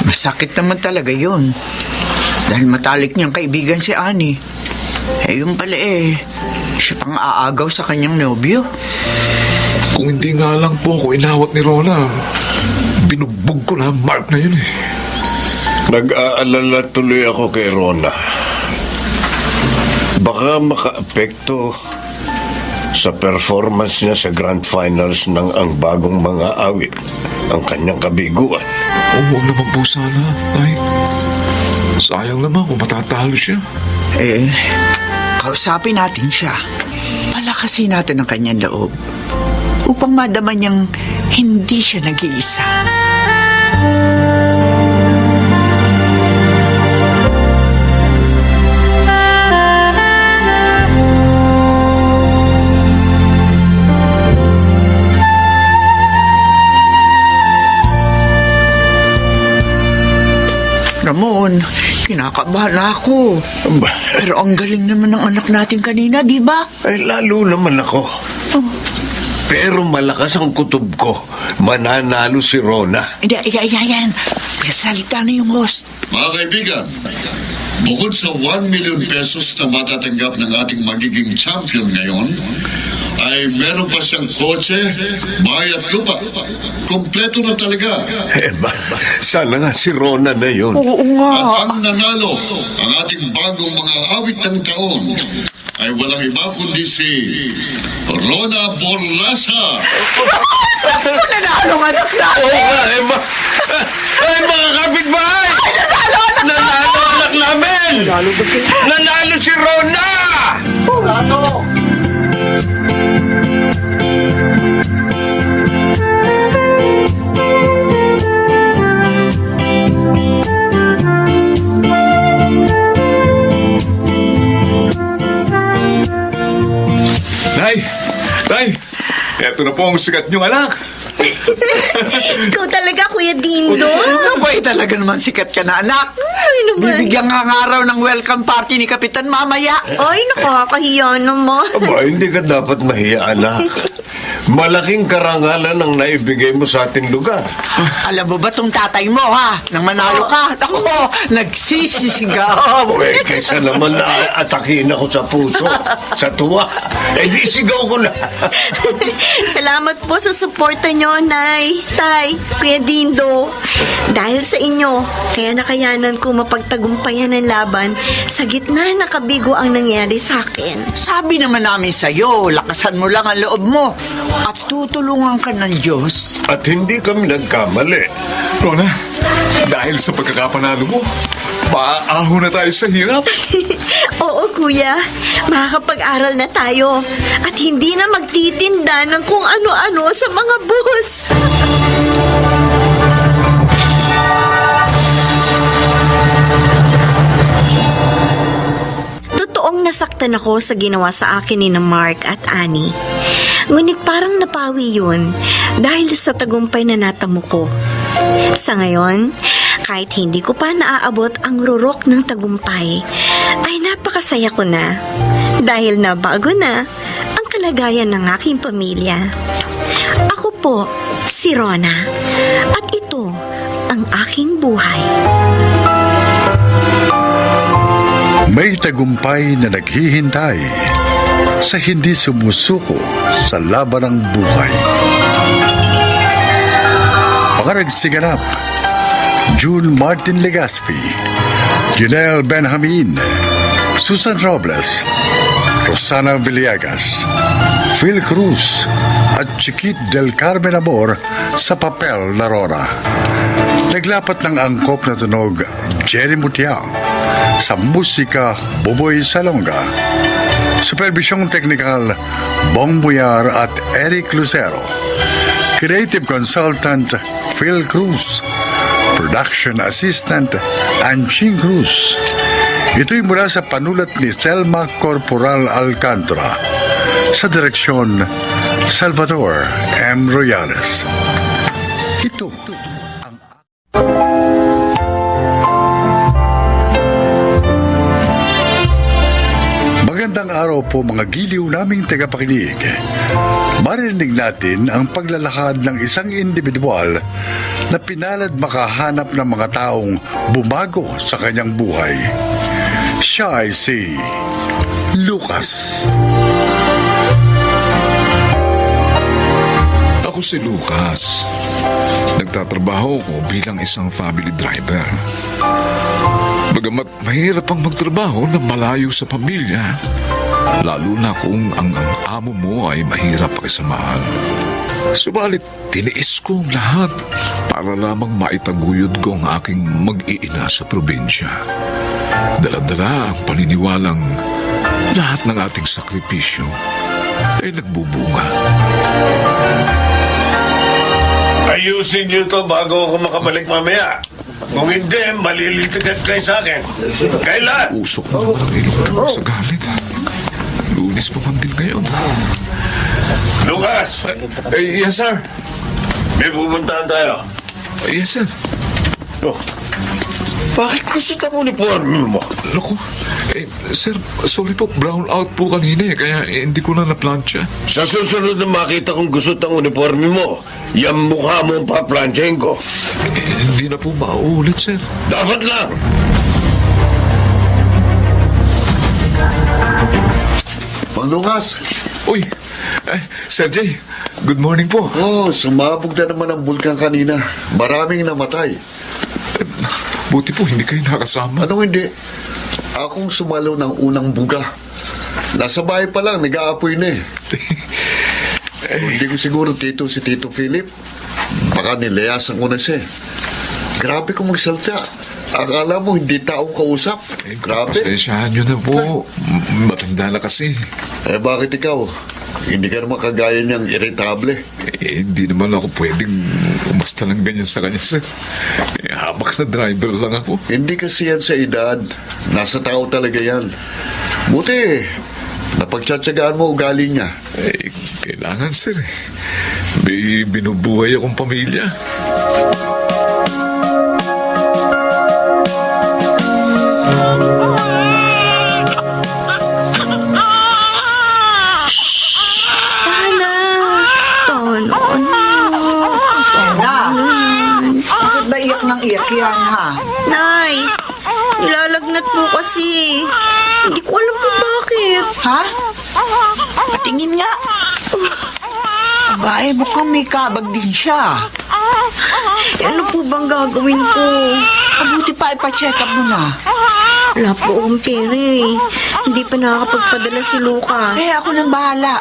Masakit naman talaga yun. Dahil matalik niyang kaibigan si Annie. Eh, yun pala siya pang aagaw sa kanyang nobyo. Kung hindi nga lang po ako inawat ni Rona, binugbog ko na ang Mark na yun eh. Nag-aalala tuloy ako kay Rona. Baka makaapekto sa performance niya sa grand finals ng ang bagong mga awit, ang kanyang kabiguan. Huwag naman po sana, Tay. Sayang naman kung matatalo siya. Kausapin natin siya. Palakasin natin ang kanyang loob upang madama niyang hindi siya nag-iisa. Ramon, kinakabahan ako. Ba, Pero ang galing naman ng anak natin kanina, di ba? ay lalo naman ako. Pero malakas ang kutob ko. Mananalo si Rona. Yan. Salita na yung host. Mga kaibigan, bukod sa 1 million pesos na matatanggap ng ating magiging champion ngayon, ay meron pa siyang kotse, bahay at lupa. Kompleto na talaga. Sana nga si Rona na yun. Oo nga. At ang nanalo, ang ating bagong mga awit ng taon, ay walang iba kundi si Rona Borlasa. Nanalo nga anak natin! Oo nga, ay mga kapitbahay! Nanalo anak namin! Nanalo si Rona! Nay, eto na po ang sikat niyong anak. Ikaw talaga, Kuya Dindo. Abay talaga naman sikat ka na anak. Ay, naman. Bibigyan nga ng araw ng welcome party ni Kapitan mamaya. Ay, nakakahiya naman. Aba, hindi ka dapat mahiya, anak. Malaking karangalan ang naibigay mo sa ating lugar. Alam mo ba tong tatay mo, ha? Nang manalo ka, ako, nagsisisigaw. Eh, kaysa naman na atakin ako sa puso, sa tuwa, eh di sigaw ko na. Salamat po sa suporta nyo, Nay, Tay, Kuya Dindo. Dahil sa inyo, kaya nakayanan ko mapagtagumpayan ng laban sa gitna ng kabigo ang nangyari sa akin. Sabi naman namin sa'yo, lakasan mo lang ang loob mo at tutulungan ka ng Diyos. At hindi kami nagkamali. Rona, dahil sa pagkakapanalo mo, maaahon na tayo sa hirap. Oo, Kuya. Makakapag-aral na tayo at hindi na magtitinda ng kung ano-ano sa mga bus. Totoong nasaktan ako sa ginawa sa akin ni na Mark at Annie. Ngunit parang napawi yun dahil sa tagumpay na natamo ko. Sa ngayon, kahit hindi ko pa naaabot ang rurok ng tagumpay, ay napakasaya ko na dahil nabago na ang kalagayan ng aking pamilya. Ako po, si Rona, at ito ang aking buhay. May tagumpay na naghihintay sa hindi sumusuko sa laban ng buhay. Mga nagsiganap, June Martin Legaspi, Junel Benjamin, Susan Robles, Rosana Villegas, Phil Cruz at Chiquit del Carmen Amor sa papel na Rona. Naglapat ng angkop na tunog Jerry Mutiao, sa musika Buboy Salonga. Supervisyong teknikal Bong Buyar at Eric Lucero. Creative Consultant Phil Cruz. Production Assistant Anching Cruz. Ito'y mula sa panulat ni Selma Corporal Alcantara. Sa direksyon Salvador M. Royales. Ito ang magandang araw po mga giliw naming tagapakinig. Marinig natin ang paglalakad ng isang individual na pinalad makahanap ng mga taong bumago sa kanyang buhay. Siya ay si Lucas. Ako si Lucas. Nagtatrabaho ko bilang isang family driver. Bagamat mahirap ang magtrabaho na malayo sa pamilya, lalo na kung ang amo mo ay mahirap pakisamahan. Subalit, tiniis ko ang lahat para lamang maitaguyod ko ang aking mag-iina sa probinsya. Dala-dala ang paniniwalang lahat ng ating sakripisyo ay nagbubunga. Ayusin niyo to bago ako makabalik mamaya. Kung hindi, malilitikat kayo sa akin. Kailan? Usok na naman ang ilong mo sa galit. Lunis pa man din ngayon. Lucas! Yes, sir. May pupuntahan tayo. Yes, sir. Oh. Bakit gusto ang uniforme mo? Naku, sir, sorry po, brown out po kanina kaya hindi ko na na-plancha. Sa susunod na makita kong gusto ang uniforme mo, yung mukha mo ang paplansyahin ko. Hindi na po mauulit, sir. Dapat lang! Mang Lucas, Uy, Sir Jay, good morning po. sumabog na naman ang bulkan kanina. Maraming namatay. Buti po, hindi kayo nakasama. Anong hindi? Akong sumalo ng unang buga. Nasa bahay pa lang, nag-aapoy na eh. Hindi ko siguro si Tito Philip. Baka nilayasan ko na siya. Grabe kong magsalta. Akala mo hindi taong kausap. Grabe. Pasensyahan nyo na po. Matanda na kasi. Bakit ikaw? Hindi ka naman kagaya niyang irritable. Hindi naman ako pwedeng umasta lang ganyan sa kanya, sir. Hamak na driver lang ako. Hindi kasi yan sa edad. Nasa tao talaga yan. Buti, napagtsatsagaan mo ugali niya. Kailangan, sir. May binubuhay akong pamilya. Tana! Tonon! Bakit ba iyak ng iyak yan, ha? Nay! Nilalagnat po kasi. Hindi ko alam po bakit. Ha? Patingin nga. Aba, mukhang may kabag din siya. Ano po bang gagawin ko? Mabuti pa ipa-check up mo na. Wala po akong pera eh. Hindi pa nakakapagpadala si Lucas. Ako nang bahala.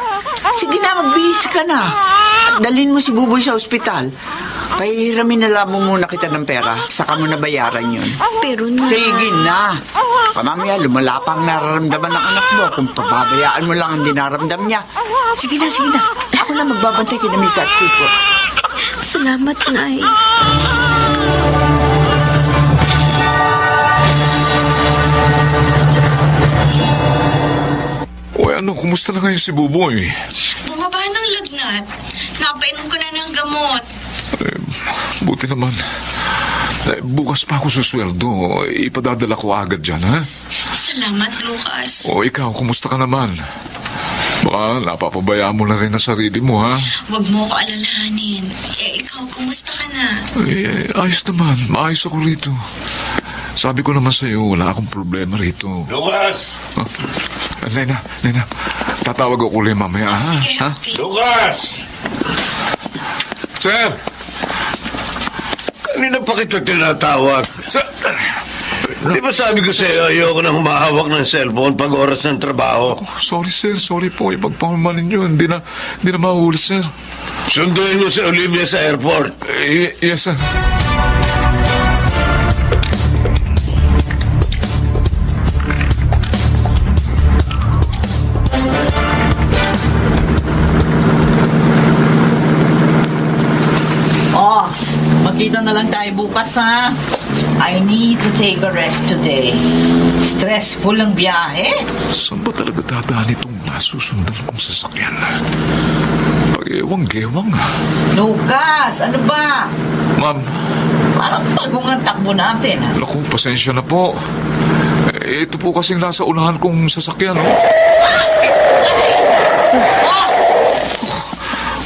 Sige na, magbihis ka na. At dalhin mo si Buboy sa ospital. Pahihiramin na lang mo muna kita ng pera. Saka mo na bayaran yun. Pero na... Sige na. Mamaya, lumala pa ang nararamdaman ng anak mo. Kung pababayaan mo lang ang dinaramdam niya. Sige na, sige na. Ako na magbabantay kina Mika at Kiko. Salamat, Nay. Uy, kumusta na ngayon si Buboy? Bumaba ng lagnat. Napainom ko na ng gamot. Buti naman. Bukas pa ako susweldo. Ipadadala ko agad dyan, ha? Salamat, Lucas. O ikaw, kumusta ka naman? Baka napapabayaan mo na rin ang sarili mo, ha? Huwag mo ko alalahanin. Ikaw, kumusta ka na? Ayos naman. Maayos ako rito. Sabi ko naman sa'yo, wala akong problema rito. Lucas! Lena, tatawag ako ulit mamaya, ha? Sige, Ha? okay. Lucas! Sir! Kanina pa kita tinatawag. Sir! Di ba sabi ko sa'yo, ayoko nang humahawak ng cellphone pag oras ng trabaho? Sorry, sir. Sorry po. Ipagpamanin nyo. Hindi na mahuli, sir. Sunduin mo si Olivia sa airport. Yes, sir. Magkita na lang tayo bukas, ha? I need to take a rest today. Stressful ang biyahe. Saan ba talaga dadaan itong nasusundan kong sasakyan? Pag-ewang-gewang, ha? Lucas, ano ba? Ma'am, Parang bagong ang takbo natin, ha? naku, pasensya na po. Ito po kasing nasa unahan kong sasakyan, oh.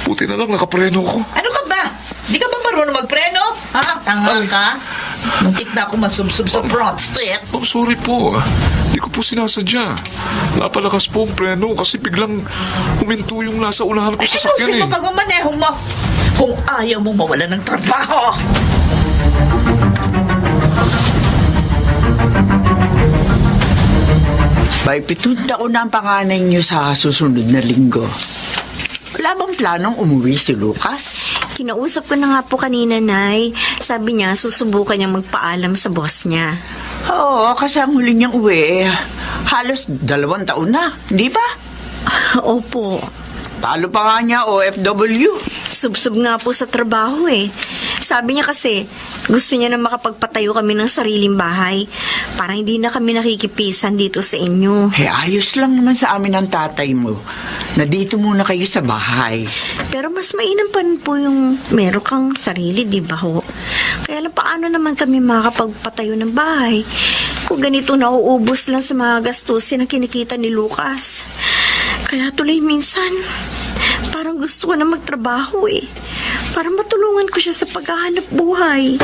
Buti na lang nakapreno ko. Ano ka ba? Di ka ba marunong magpreno? Ha? Tanga ka? Muntik na ako masubsob sa front seat. Ma'am, sorry po. Hindi ko po sinasadya. Napalakas po ang preno kasi biglang huminto yung nasa unahan ko sasakyan, Ayusin eh. mo pagmamaneho mo. Kung ayaw mo mawala ng trabaho. May 7 taon na ang panganay niyo sa susunod na linggo. Wala bang planong umuwi si Lucas? Kinausap ko na nga po kanina, Nay. Sabi niya, susubukan niyang magpaalam sa boss niya. Oo, kasi ang huli niyang uwi, halos 2 taon na, di ba? Opo. Talo pa nga niya OFW. Subsub nga po sa trabaho eh. Sabi niya kasi, gusto niya na makapagpatayo kami ng sariling bahay para hindi na kami nakikipisan dito sa inyo. Ayos lang naman sa amin ang tatay mo. na dito muna kayo sa bahay. Pero mas mainam pa rin po yung meron kang sarili, di ba ho? Kaya lang paano naman kami makakapagpatayo ng bahay kung ganito nauubos lang sa mga gastusin na kinikita ni Lucas. Kaya tuloy minsan, parang gusto ko na magtrabaho eh. Para matulungan ko siya sa paghahanap buhay.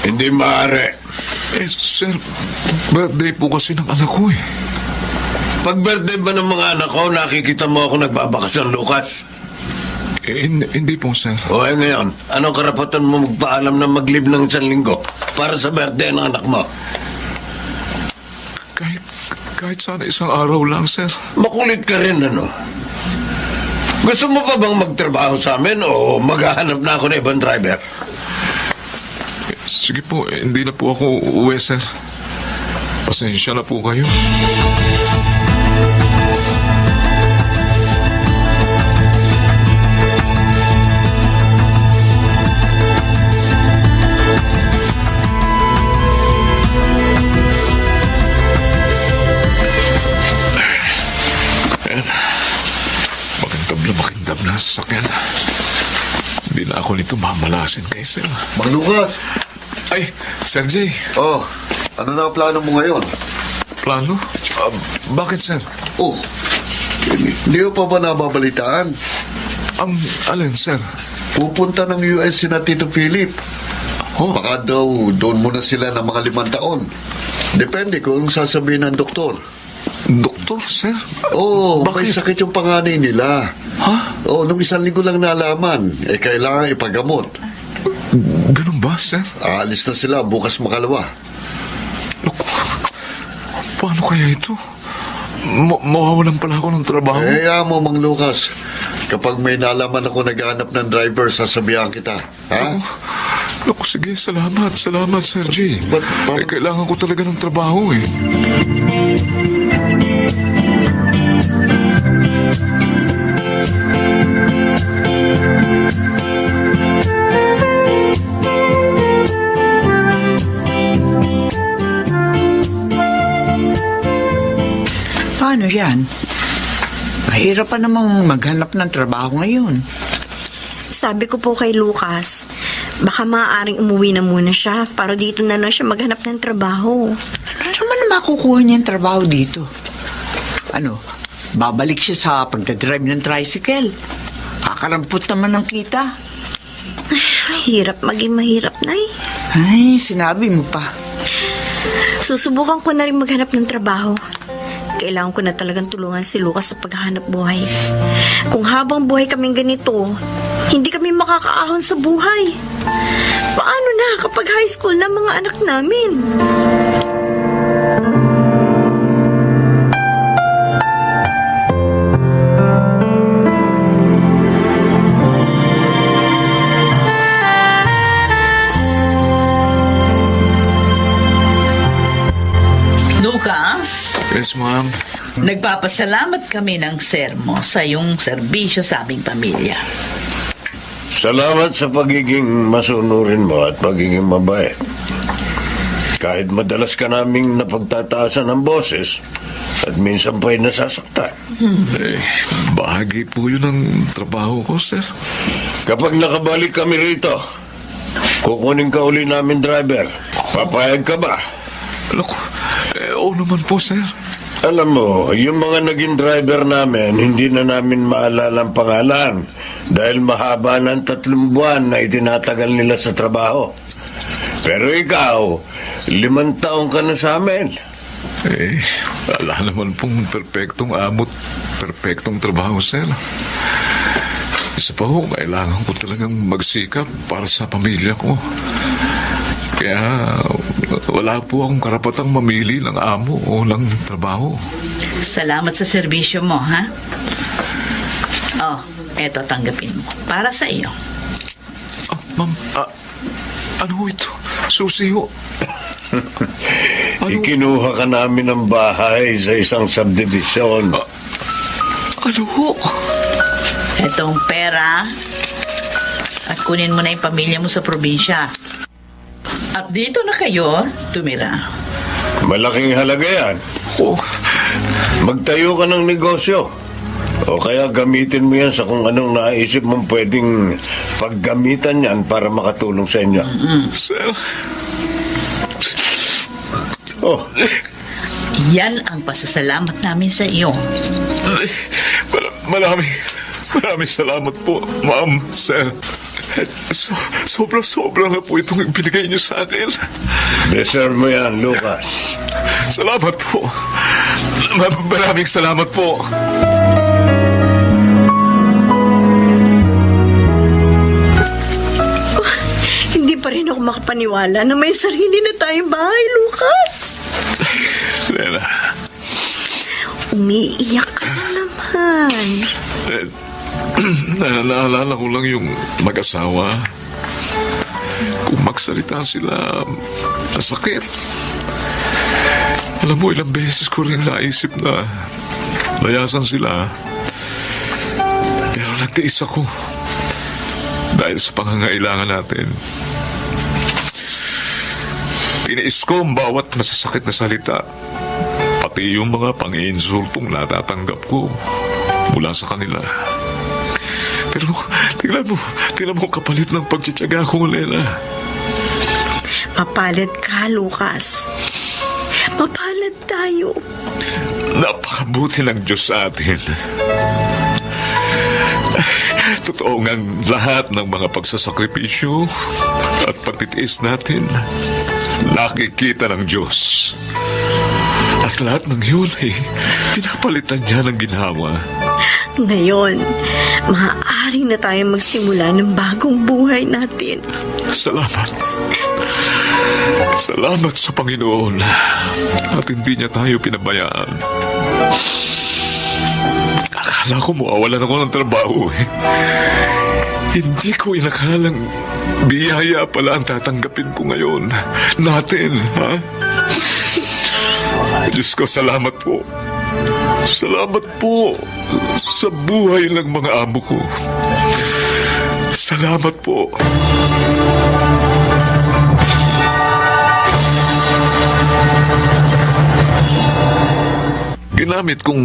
Hindi maaari. Sir, birthday po kasi ng anak ko eh. Pag birthday ba ng mga anak ko, nakikita mo ako nagbabakasyon, Lucas? Hindi po, sir. O ngayon, anong karapatan mo magpaalam na mag-leave ng 1 linggo para sa birthday ng anak mo? Kahit sana isang araw lang, sir. Makulit ka rin, ano? Gusto mo pa bang magtrabaho sa amin o maghahanap na ako ng ibang driver? Sige po, hindi na po ako uuwi, sir. Pasensya na po kayo. Makindab na sa sasakyan. Hindi na ako nito mamalasin kay sir. Mang Lucas! Ay, Sir Jay. Oh, ano na ang plano mo ngayon? Plano? Bakit, sir? Oh, hindi mo pa ba nababalitaan? Ang alin, sir? Pupunta ng US si na Tito Philip. Oh, Baka daw doon muna sila ng mga 5 taon. Depende kung sasabihin ng doktor. doktor, sir? Oo, may Bakit? sakit yung panganay nila. Ha? Oo, nung 1 linggo lang nalaman. Kailangan ipagamot. Ganun ba, sir? Aalis na sila bukas makalawa. Naku, paano kaya ito? Mawawalan pala ako ng trabaho? Mo, Mang Lucas. Kapag may nalaman ako naghahanap ng driver, sasabihan kita. Ha? Naku, sige, salamat. Salamat, Sir G. But- Kailangan ko talaga ng trabaho eh. Paano yan? Mahirap pa namang maghanap ng trabaho ngayon. Sabi ko po kay Lucas, baka maaaring umuwi na muna siya para dito na lang siya maghanap ng trabaho. Ano man na makukuha niya yung trabaho dito? Ano, babalik siya sa pagdadrive ng tricycle. Kakarampot naman ng kita. Hirap maging mahirap, Nay. Ay, sinabi mo pa. Susubukan ko na rin maghanap ng trabaho. Kailangan ko na talagang tulungan si Lucas sa paghahanap buhay. Kung habang buhay kaming ganito, hindi kami makakaahon sa buhay. Paano na kapag high school na mga anak namin? Lucas, Yes, ma'am. nagpapasalamat kami ng sermo sa iyong serbisyo sa aming pamilya. Salamat sa pagiging masunurin mo at pagiging mabait. Kahit madalas ka naming napagtataasan ng boses at minsan pa'y nasasaktan. Bahagi po yun ng trabaho ko, sir. Kapag nakabalik kami rito, kukunin ka uli namin driver. Papayag ka ba? Naku, oo naman po, sir. Alam mo, yung mga naging driver namin, hindi na namin maalala ang pangalan dahil mahaba ng 3 buwan na itinatagal nila sa trabaho. Pero ikaw, 5 taon ka na sa amin. Wala naman pong perpektong amot, perpektong trabaho, sir. Isa pa ho, kailangan ko talagang magsikap para sa pamilya ko. Kaya wala po akong karapatang mamili ng amo o ng trabaho. Salamat sa serbisyo mo, ha? Oh, eto tanggapin mo. Para sa iyo. Ma'am, ano ho ito? Susi ho. Ikinuha ka namin ng bahay sa isang subdivision. Ano ho? Etong pera at kunin mo na yung pamilya mo sa probinsya. At dito na kayo tumira. Malaking halaga yan. Oh, Magtayo ka ng negosyo. O kaya gamitin mo yan sa kung anong naisip mong pwedeng paggamitan yan para makatulong sa inyo. sir. Oh, Yan ang pasasalamat namin sa iyo. Maraming salamat po, ma'am, sir. Sobra na po itong ibinigay niyo sa akin. deserve mo yan, Lucas. Salamat po. Maraming salamat po. Hindi pa rin ako makapaniwala na may sarili na tayong bahay, Lucas. Lena, Umiiyak ka na naman. naalala ko lang yung mag-asawa. Kung magsalita sila, masakit. Alam mo, ilang beses ko rin naisip na layasan sila. Pero nagtiis ako. Dahil sa pangangailangan natin. Tiniis ko ang bawat masasakit na salita. Pati yung mga pang-iinsultong natatanggap ko mula sa kanila. Pero tingnan mo kapalit ng pagtsatsaga ko, Lena. Mapalit ka, Lucas. Mapalit tayo. Napakabuti ng Diyos sa atin. Totoo nga lahat ng mga pagsasakripisyo at pagtitiis natin, nakikita ng Diyos. At lahat ng yun ay pinapalitan niya ng ginhawa. Ngayon, maaari na tayong magsimula ng bagong buhay natin. Salamat. Salamat sa Panginoon at hindi niya tayo pinabayaan. Akala ko mawawalan ako ng trabaho eh. Hindi ko inakalang biyaya pala ang tatanggapin ko ngayon. Natin, ha? Diyos ko, salamat po. Salamat po sa buhay ng mga amo ko. Salamat po. Ginamit kong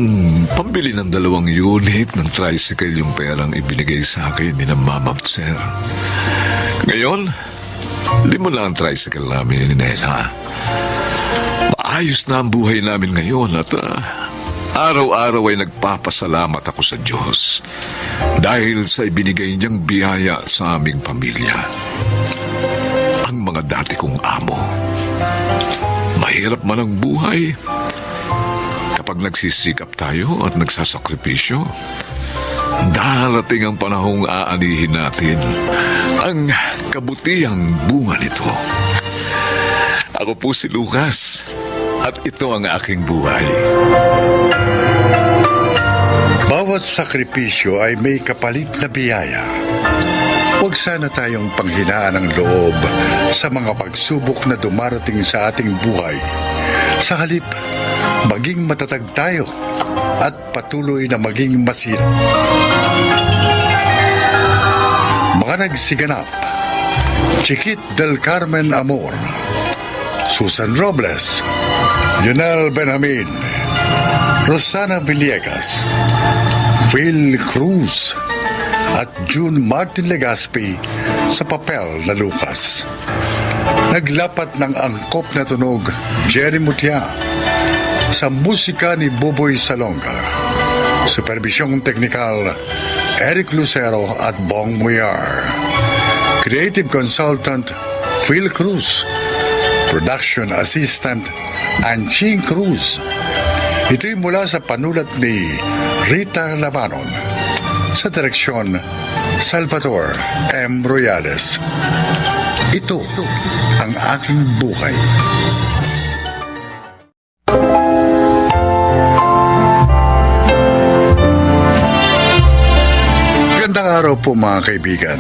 pambili ng 2 unit ng tricycle yung perang ibinigay sa akin ni ng mama at sir. Ngayon, 5 lang ang tricycle namin ni Nela. Maayos na ang buhay namin ngayon at araw-araw ay nagpapasalamat ako sa Diyos dahil sa ibinigay niyang biyaya sa aming pamilya. Ang mga dati kong amo. Mahirap man ang buhay. Kapag nagsisikap tayo at nagsasakripisyo, darating ang panahong aanihin natin ang kabutihang bunga nito. Ako po si Lucas at ito ang aking buhay. Bawat sakripisyo ay may kapalit na biyaya. Huwag sana tayong panghinaan ng loob sa mga pagsubok na dumarating sa ating buhay. Sa halip, maging matatag tayo at patuloy na maging masinap. Mga nagsiganap: Chiquit del Carmen Amor, Susan Robles, Lionel Benjamin, Rosana Villegas, Phil Cruz, at June Martin Legaspi sa papel na Lucas. Naglapat ng angkop na tunog Jerry Mutia sa musika ni Boboy Salonga. Supervisyong teknikal Eric Lucero at Bong Muyar. Creative consultant Phil Cruz. Production assistant Anching Cruz. Ito'y mula sa panulat ni Rita Labanon. Sa direksyon Salvador M. Royales. Ito ang aking buhay. Magandang araw po mga kaibigan.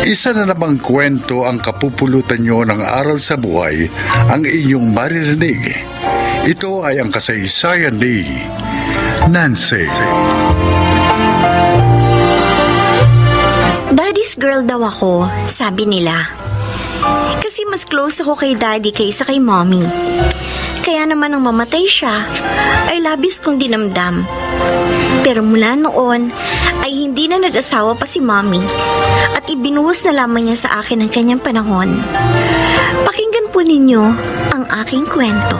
Isa na namang kwento ang kapupulutan nyo ng aral sa buhay ang inyong maririnig. Ito ay ang kasaysayan ni Nancy. Daddy's girl daw ako, sabi nila. Kasi mas close ako kay daddy kaysa kay mommy. Kaya naman nang mamatay siya, ay labis kong dinamdam. Pero mula noon, ay hindi na nag-asawa pa si mommy at ibinuhos na lamang niya sa akin ang kanyang panahon. Pakinggan po ninyo ang aking kwento.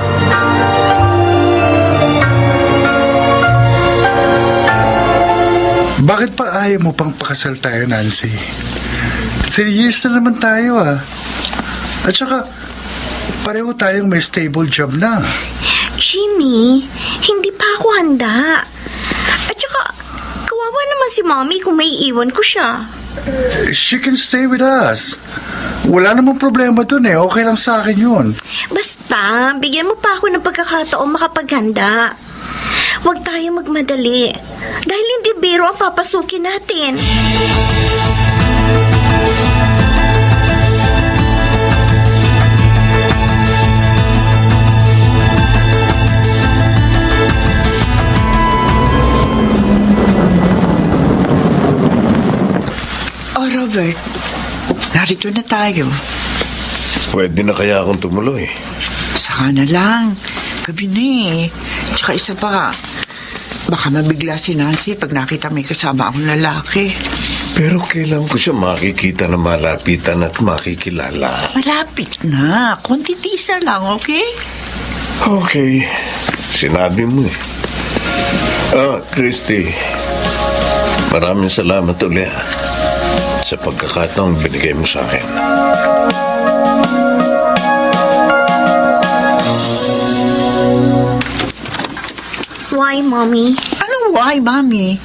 Bakit pa ayaw mo pang pakasal tayo, Nancy? 3 years na naman tayo, ah. At saka, pareho tayong may stable job na. Jimmy, hindi pa ako handa. At saka, kawawa naman si mommy kung may iwan ko siya. She can stay with us. Wala namang problema dun eh. Okay lang sa akin yun. Basta, bigyan mo pa ako ng pagkakataon makapaghanda. Huwag tayo magmadali. Dahil hindi biro ang papasukin natin. Oh, Robert. Narito na tayo. Pwede na kaya akong tumuloy. Saka na lang. Gabi na eh. Tsaka isa pa, baka mabigla si Nancy pag nakita may kasama akong lalaki. Pero kailan ko siya makikita na malapitan at makikilala? Malapit na. Konti tisa lang, okay? Okay. Sinabi mo eh. Christy. Maraming salamat ulit sa pagkakataong binigay mo sa akin. Why, mommy? Anong why, Mami?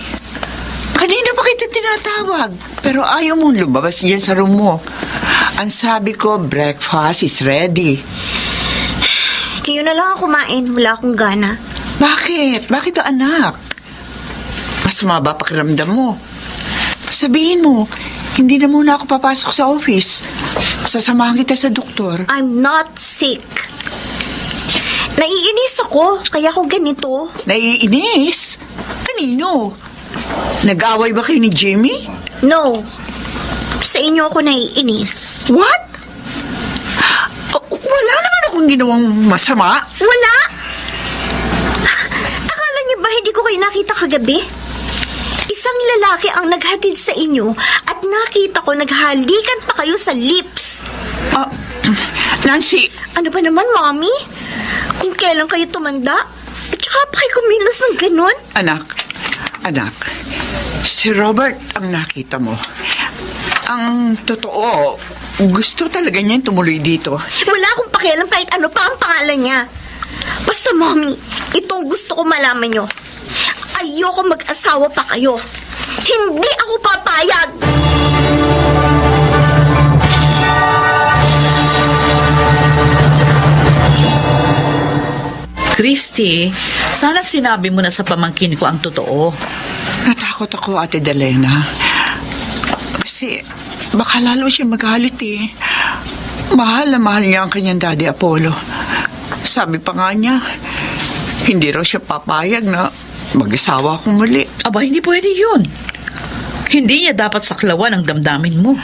Kanina pa kita tinatawag, pero ayaw mong lumabas diyan sa room mo. Ang sabi ko, breakfast is ready. Kayo na lang ang kumain. Wala akong gana. Bakit? Bakit ba, anak? Mas maba pakiramdam mo. Sabihin mo, hindi na muna ako papasok sa office. Sasamahan kita sa doktor. I'm not sick. Naiinis ako, kaya ako ganito. Naiinis? Kanino? Nag-away ba kayo ni Jimmy? No. Sa inyo ako naiinis. What? Wala naman akong ginawang masama. Wala! Akala niyo ba hindi ko kayo nakita kagabi? Isang lalaki ang naghatid sa inyo at nakita ko naghalikan pa kayo sa lips. Nancy, Ano ba naman, mommy? Kung kailan kayo tumanda? At saka pa kayo kumilos ng ganun? anak, si Robert ang nakita mo. Ang totoo, gusto talaga niya tumuloy dito. Wala akong pakialam kahit ano pa ang pangalan niya. Basta, mommy, itong gusto ko malaman nyo. Ayoko mag-asawa pa kayo. Hindi ako papayag! Christy, sana sinabi mo na sa pamangkin ko ang totoo. Natakot ako, Ate Delena. Kasi baka lalo siya magalit eh. Mahal na mahal niya ang kanyang daddy Apollo. Sabi pa nga niya, hindi raw siya papayag na mag-asawa akong muli. Aba, hindi pwede yun. Hindi niya dapat saklawan ang damdamin mo.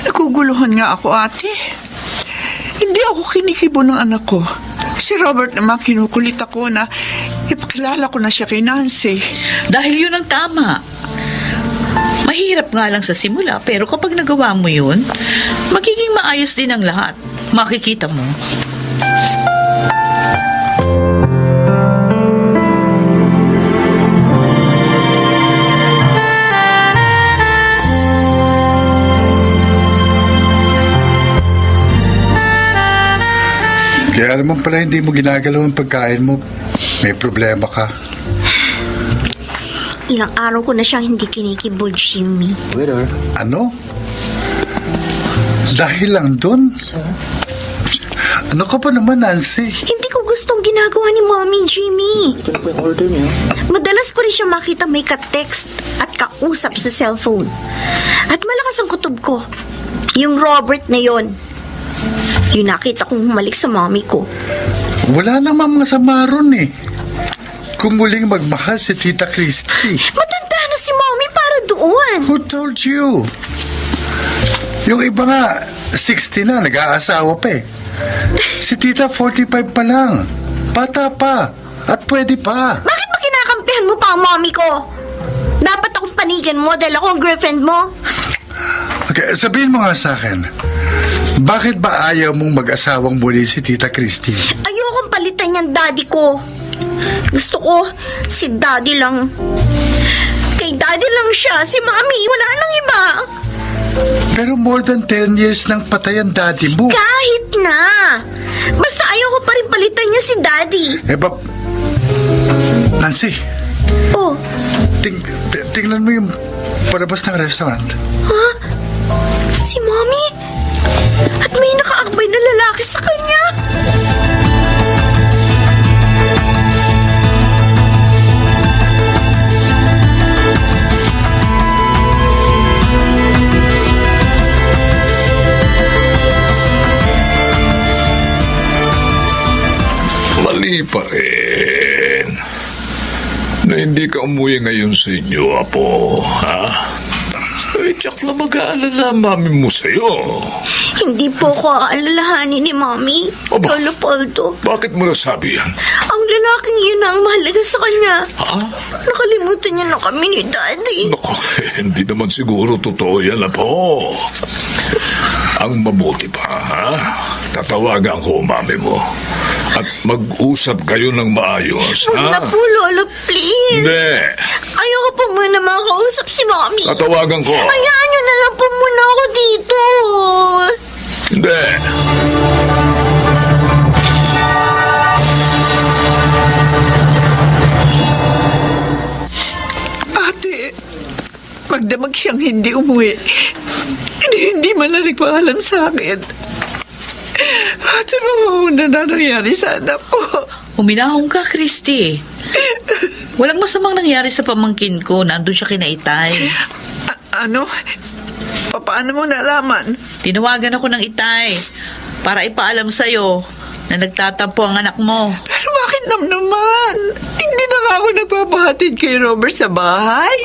Naguguluhan nga ako, ate. Hindi ako kinikibo ng anak ko. Si Robert naman kinukulit ako na ipakilala ko na siya kay Nancy. Dahil yun ang tama. Mahirap nga lang sa simula, pero kapag nagawa mo yun, magiging maayos din ang lahat. Makikita mo. Kaya naman pala hindi mo ginagalaw ang pagkain mo. May problema ka. Ilang araw ko na siyang hindi kinikibo, Jimmy. Ano? Dahil lang dun? Ano ka pa naman, Nancy? Hindi ko gustong ginagawa ni Mommy, Jimmy. Madalas ko rin siya makita may ka-text at kausap sa cellphone. At malakas ang kutob ko. Yung Robert na yon. Yung nakita kong humalik sa mommy ko. Wala namang masama ron eh. Kung muling magmahal si Tita Christy. Matanda na si mommy para doon. Who told you? Yung iba nga, 60 na, nag-aasawa pa eh. Si tita 45 pa lang. Bata pa. At pwede pa. Bakit ba kinakampihan mo pa ang mommy ko? Dapat akong panigan mo dahil ako ang girlfriend mo. Okay, sabihin mo nga sa akin, bakit ba ayaw mong mag-asawang muli si Tita Christy? Ayokong palitan yung daddy ko. Gusto ko si daddy lang. Kay daddy lang siya. Si mami, wala nang iba. Pero more than 10 years nang patay ang daddy mo. Kahit na. Basta ayoko pa rin palitan niya si daddy. Nancy, Oh, tingnan mo yung palabas ng restaurant. si mommy? At may nakaakbay na lalaki sa kanya. Mali pa rin na hindi ka umuwi ngayon sa inyo, Apo, ha? Eh, tsak lang mag-aalala ang mami mo sa'yo. Hindi po ko aalalahanin ni mommy. Aba. Lolo Poldo. Bakit mo nasabi yan? Ang lalaking yun ang mahalaga sa kanya. Ha? Nakalimutan niya na kami ni daddy. Naku, hindi naman siguro totoo yan, Apo. Ang mabuti pa, ha? Tatawagan ko ang mami mo. At mag-usap kayo ng maayos, Huwag na ha? po, Lolo, please. Hindi. Ayoko po muna makausap si mommy. Tatawagan ko. Hayaan niyo na lang po muna ako dito. Hindi. Ate, magdamag siyang hindi umuwi. Hindi man na nagpaalam sa akin. Ate, mauna na nangyari sa anak ko. Uminahong ka, Christy. Walang masamang nangyari sa pamangkin ko. Nandun siya kinaitay. Ano? Paano mo nalaman? Tinawagan ako ng itay para ipaalam sa'yo na nagtatampo ang anak mo. Pero bakit naman? Hindi na nga ako nagpapahatid kay Robert sa bahay.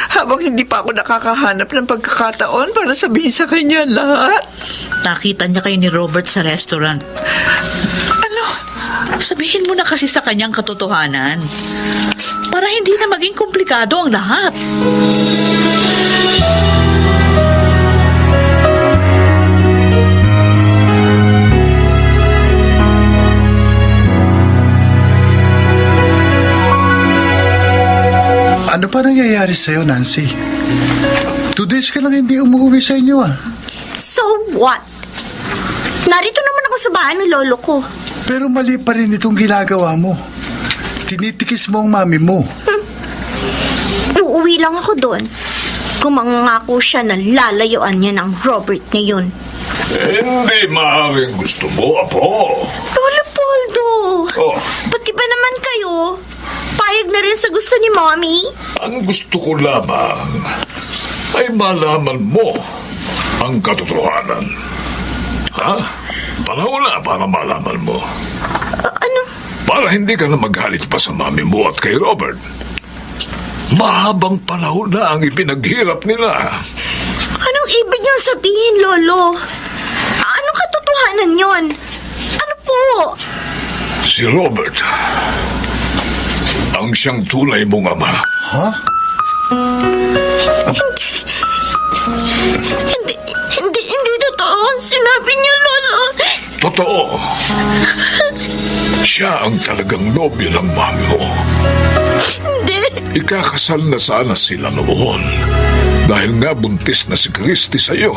Habang hindi pa ako nakakahanap ng pagkakataon para sabihin sa kanya lahat. Nakita niya kayo ni Robert sa restaurant. Ano? Sabihin mo na kasi sa kanyang katotohanan para hindi na maging komplikado ang lahat. Ano pa nangyayari sa'yo, Nancy? 2 days ka lang hindi umuwi sa inyo, ah. So what? Narito naman ako sa bahay ng lolo ko. Pero mali pa rin itong ginagawa mo. Tinitikis mo ang mami mo. Uuwi lang ako doon. Kung mangangako siya na lalayuan niya ng Robert ngayon. Hindi maaaring gusto mo, Apo. Lolo Poldo, Oh, pati ba naman kayo? Payag na rin sa gusto ni mommy? ang gusto ko lamang ay malaman mo ang katotohanan. Ha? Panahon na para malaman mo. Ano? Para hindi ka na magalit pa sa mami mo at kay Robert. Mahabang panahon na ang ipinaghirap nila. Anong ibig niyong sabihin, Lolo? Anong katotohanan yon? Ano po? Si Robert, ang siyang tunay mong ama. Ha? Hindi totoo ang sinabi niyo, Lolo. Totoo. Siya ang talagang nobyo ng mami mo. Hindi. Ikakasal na sana sila noon dahil nga buntis na si Christy sa'yo.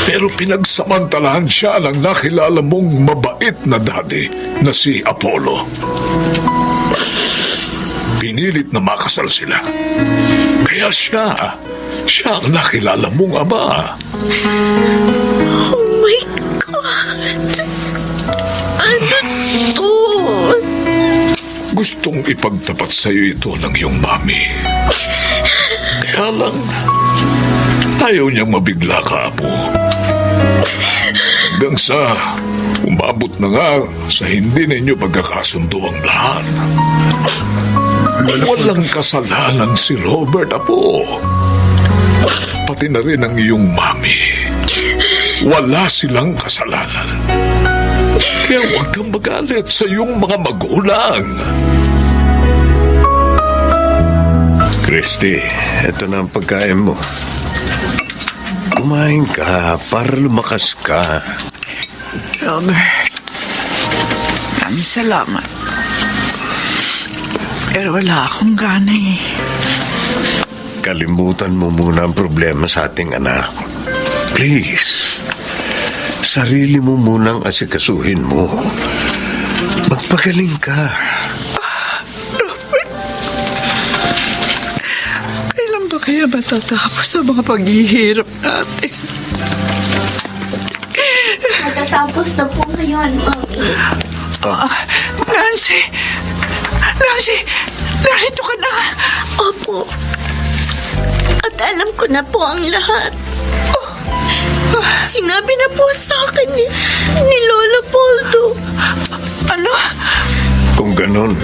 Pero pinagsamantalahan siya ng nakilala mong mabait na daddy na si Apollo. Pinilit na makasal sila. Kaya siya ang nakilala mong ama. Oh my God. Ano to? Gustong ipagtapat sa'yo ito ng iyong mami. Kaya lang, ayaw niyang mabigla ka, Apo. Hanggang sa umabot na nga sa hindi ninyo pagkakasundo ang lahat. Walang kasalanan si Robert, Apo. Pati na rin ang iyong mami. Wala silang kasalanan. Kaya huwag kang magalit sa iyong mga magulang. Christy, ito na ang pagkain mo. Kumain ka para lumakas ka. Robert, maraming salamat. Pero wala akong gana eh. Kalimutan mo muna ang problema sa ating anak. Please. Sarili mo munang asikasuhin mo. Magpagaling ka. Kailan ba kaya matatapos sa mga paghihirap natin? Matatapos na po ngayon, Mami. Nancy! Nancy! Narito ka na! Opo. At alam ko na po ang lahat. Sinabi na po sa akin ni Lola Poldo. Ano? Kung ganun,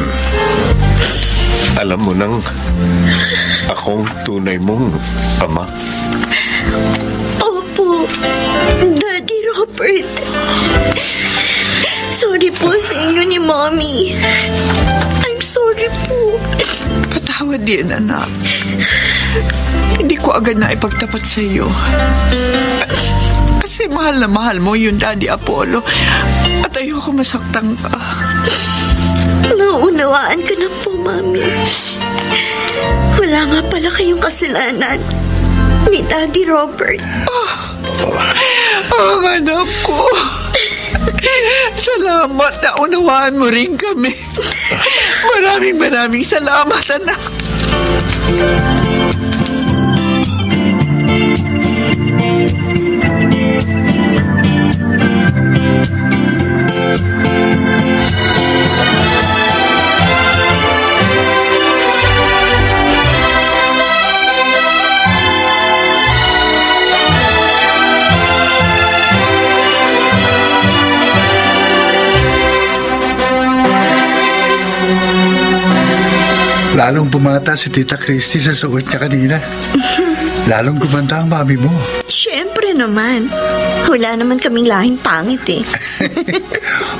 alam mo nang akong tunay mong ama. Opo, Daddy Robert. Sorry po sa inyo ni Mommy. I'm sorry po. Patawad din, anak. Hindi ko agad na ipagtapat sa iyo. Kasi mahal na mahal mo yung Daddy Apollo. At ayoko masaktan ka. Nauunawaan ka na po, Mami. Wala nga pala kayong kasalanan ni Daddy Robert. Ang anak ko. Salamat na unawaan mo rin kami. Maraming salamat, anak. Lalong bumata si Tita Christy sa suot niya kanina. Lalong gumanda ang mami mo. Siyempre naman. Wala naman kaming lahing pangit eh.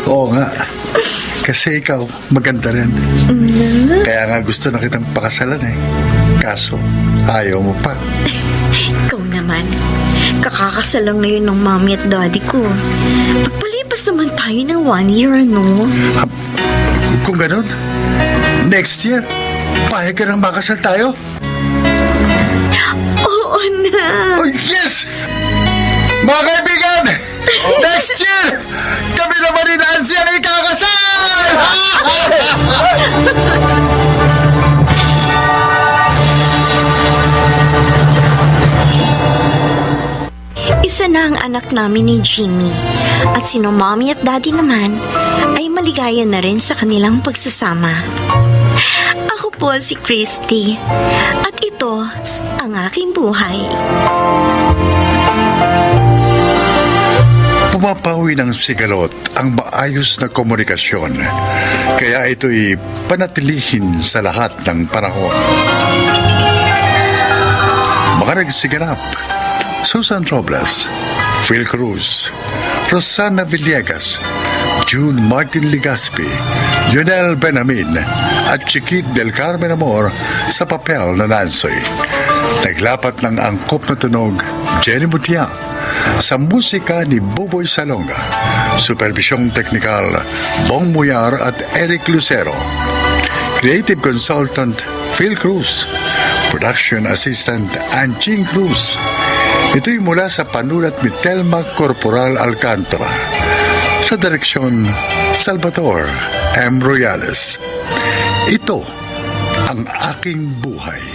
Oo nga. Kasi ikaw, maganda rin. Kaya nga gusto na kitang pakasalan eh. Kaso, ayaw mo pa. Ikaw naman. Kakakasal lang na yun ng Mommy at Daddy ko. Pagpalipas naman tayo ng 1 year, ano? Kung ganun, next year, pahig ka nang makasal tayo? Oo na. Oh, yes! Mga kaibigan, next year, kami naman ni Nancy ang ikakasal! Isa na ang anak namin ni Jimmy. At sino Mommy at Daddy naman ay maligaya na rin sa kanilang pagsasama. Ako po si Christy. At ito ang aking buhay. Pumapawi ng sigalot ang maayos na komunikasyon. Kaya ito'y panatilihin sa lahat ng panahon. Mga nagsiganap, Susan Robles, Phil Cruz, Rosana Villegas, June Martin Ligaspi, Yonel Benamin at Chiquit del Carmen Amor sa papel na Nansoy. Naglapat ng angkop na tunog, Jenny Mutia, sa musika ni Buboy Salonga, supervisyong teknikal, Bong Muyar at Eric Lucero. Creative Consultant, Phil Cruz. Production Assistant, Anching Cruz. Ito'y mula sa panulat ni Telma Corporal Alcantara. Sa direksyon, Salvador M. Royales. Ito ang aking buhay.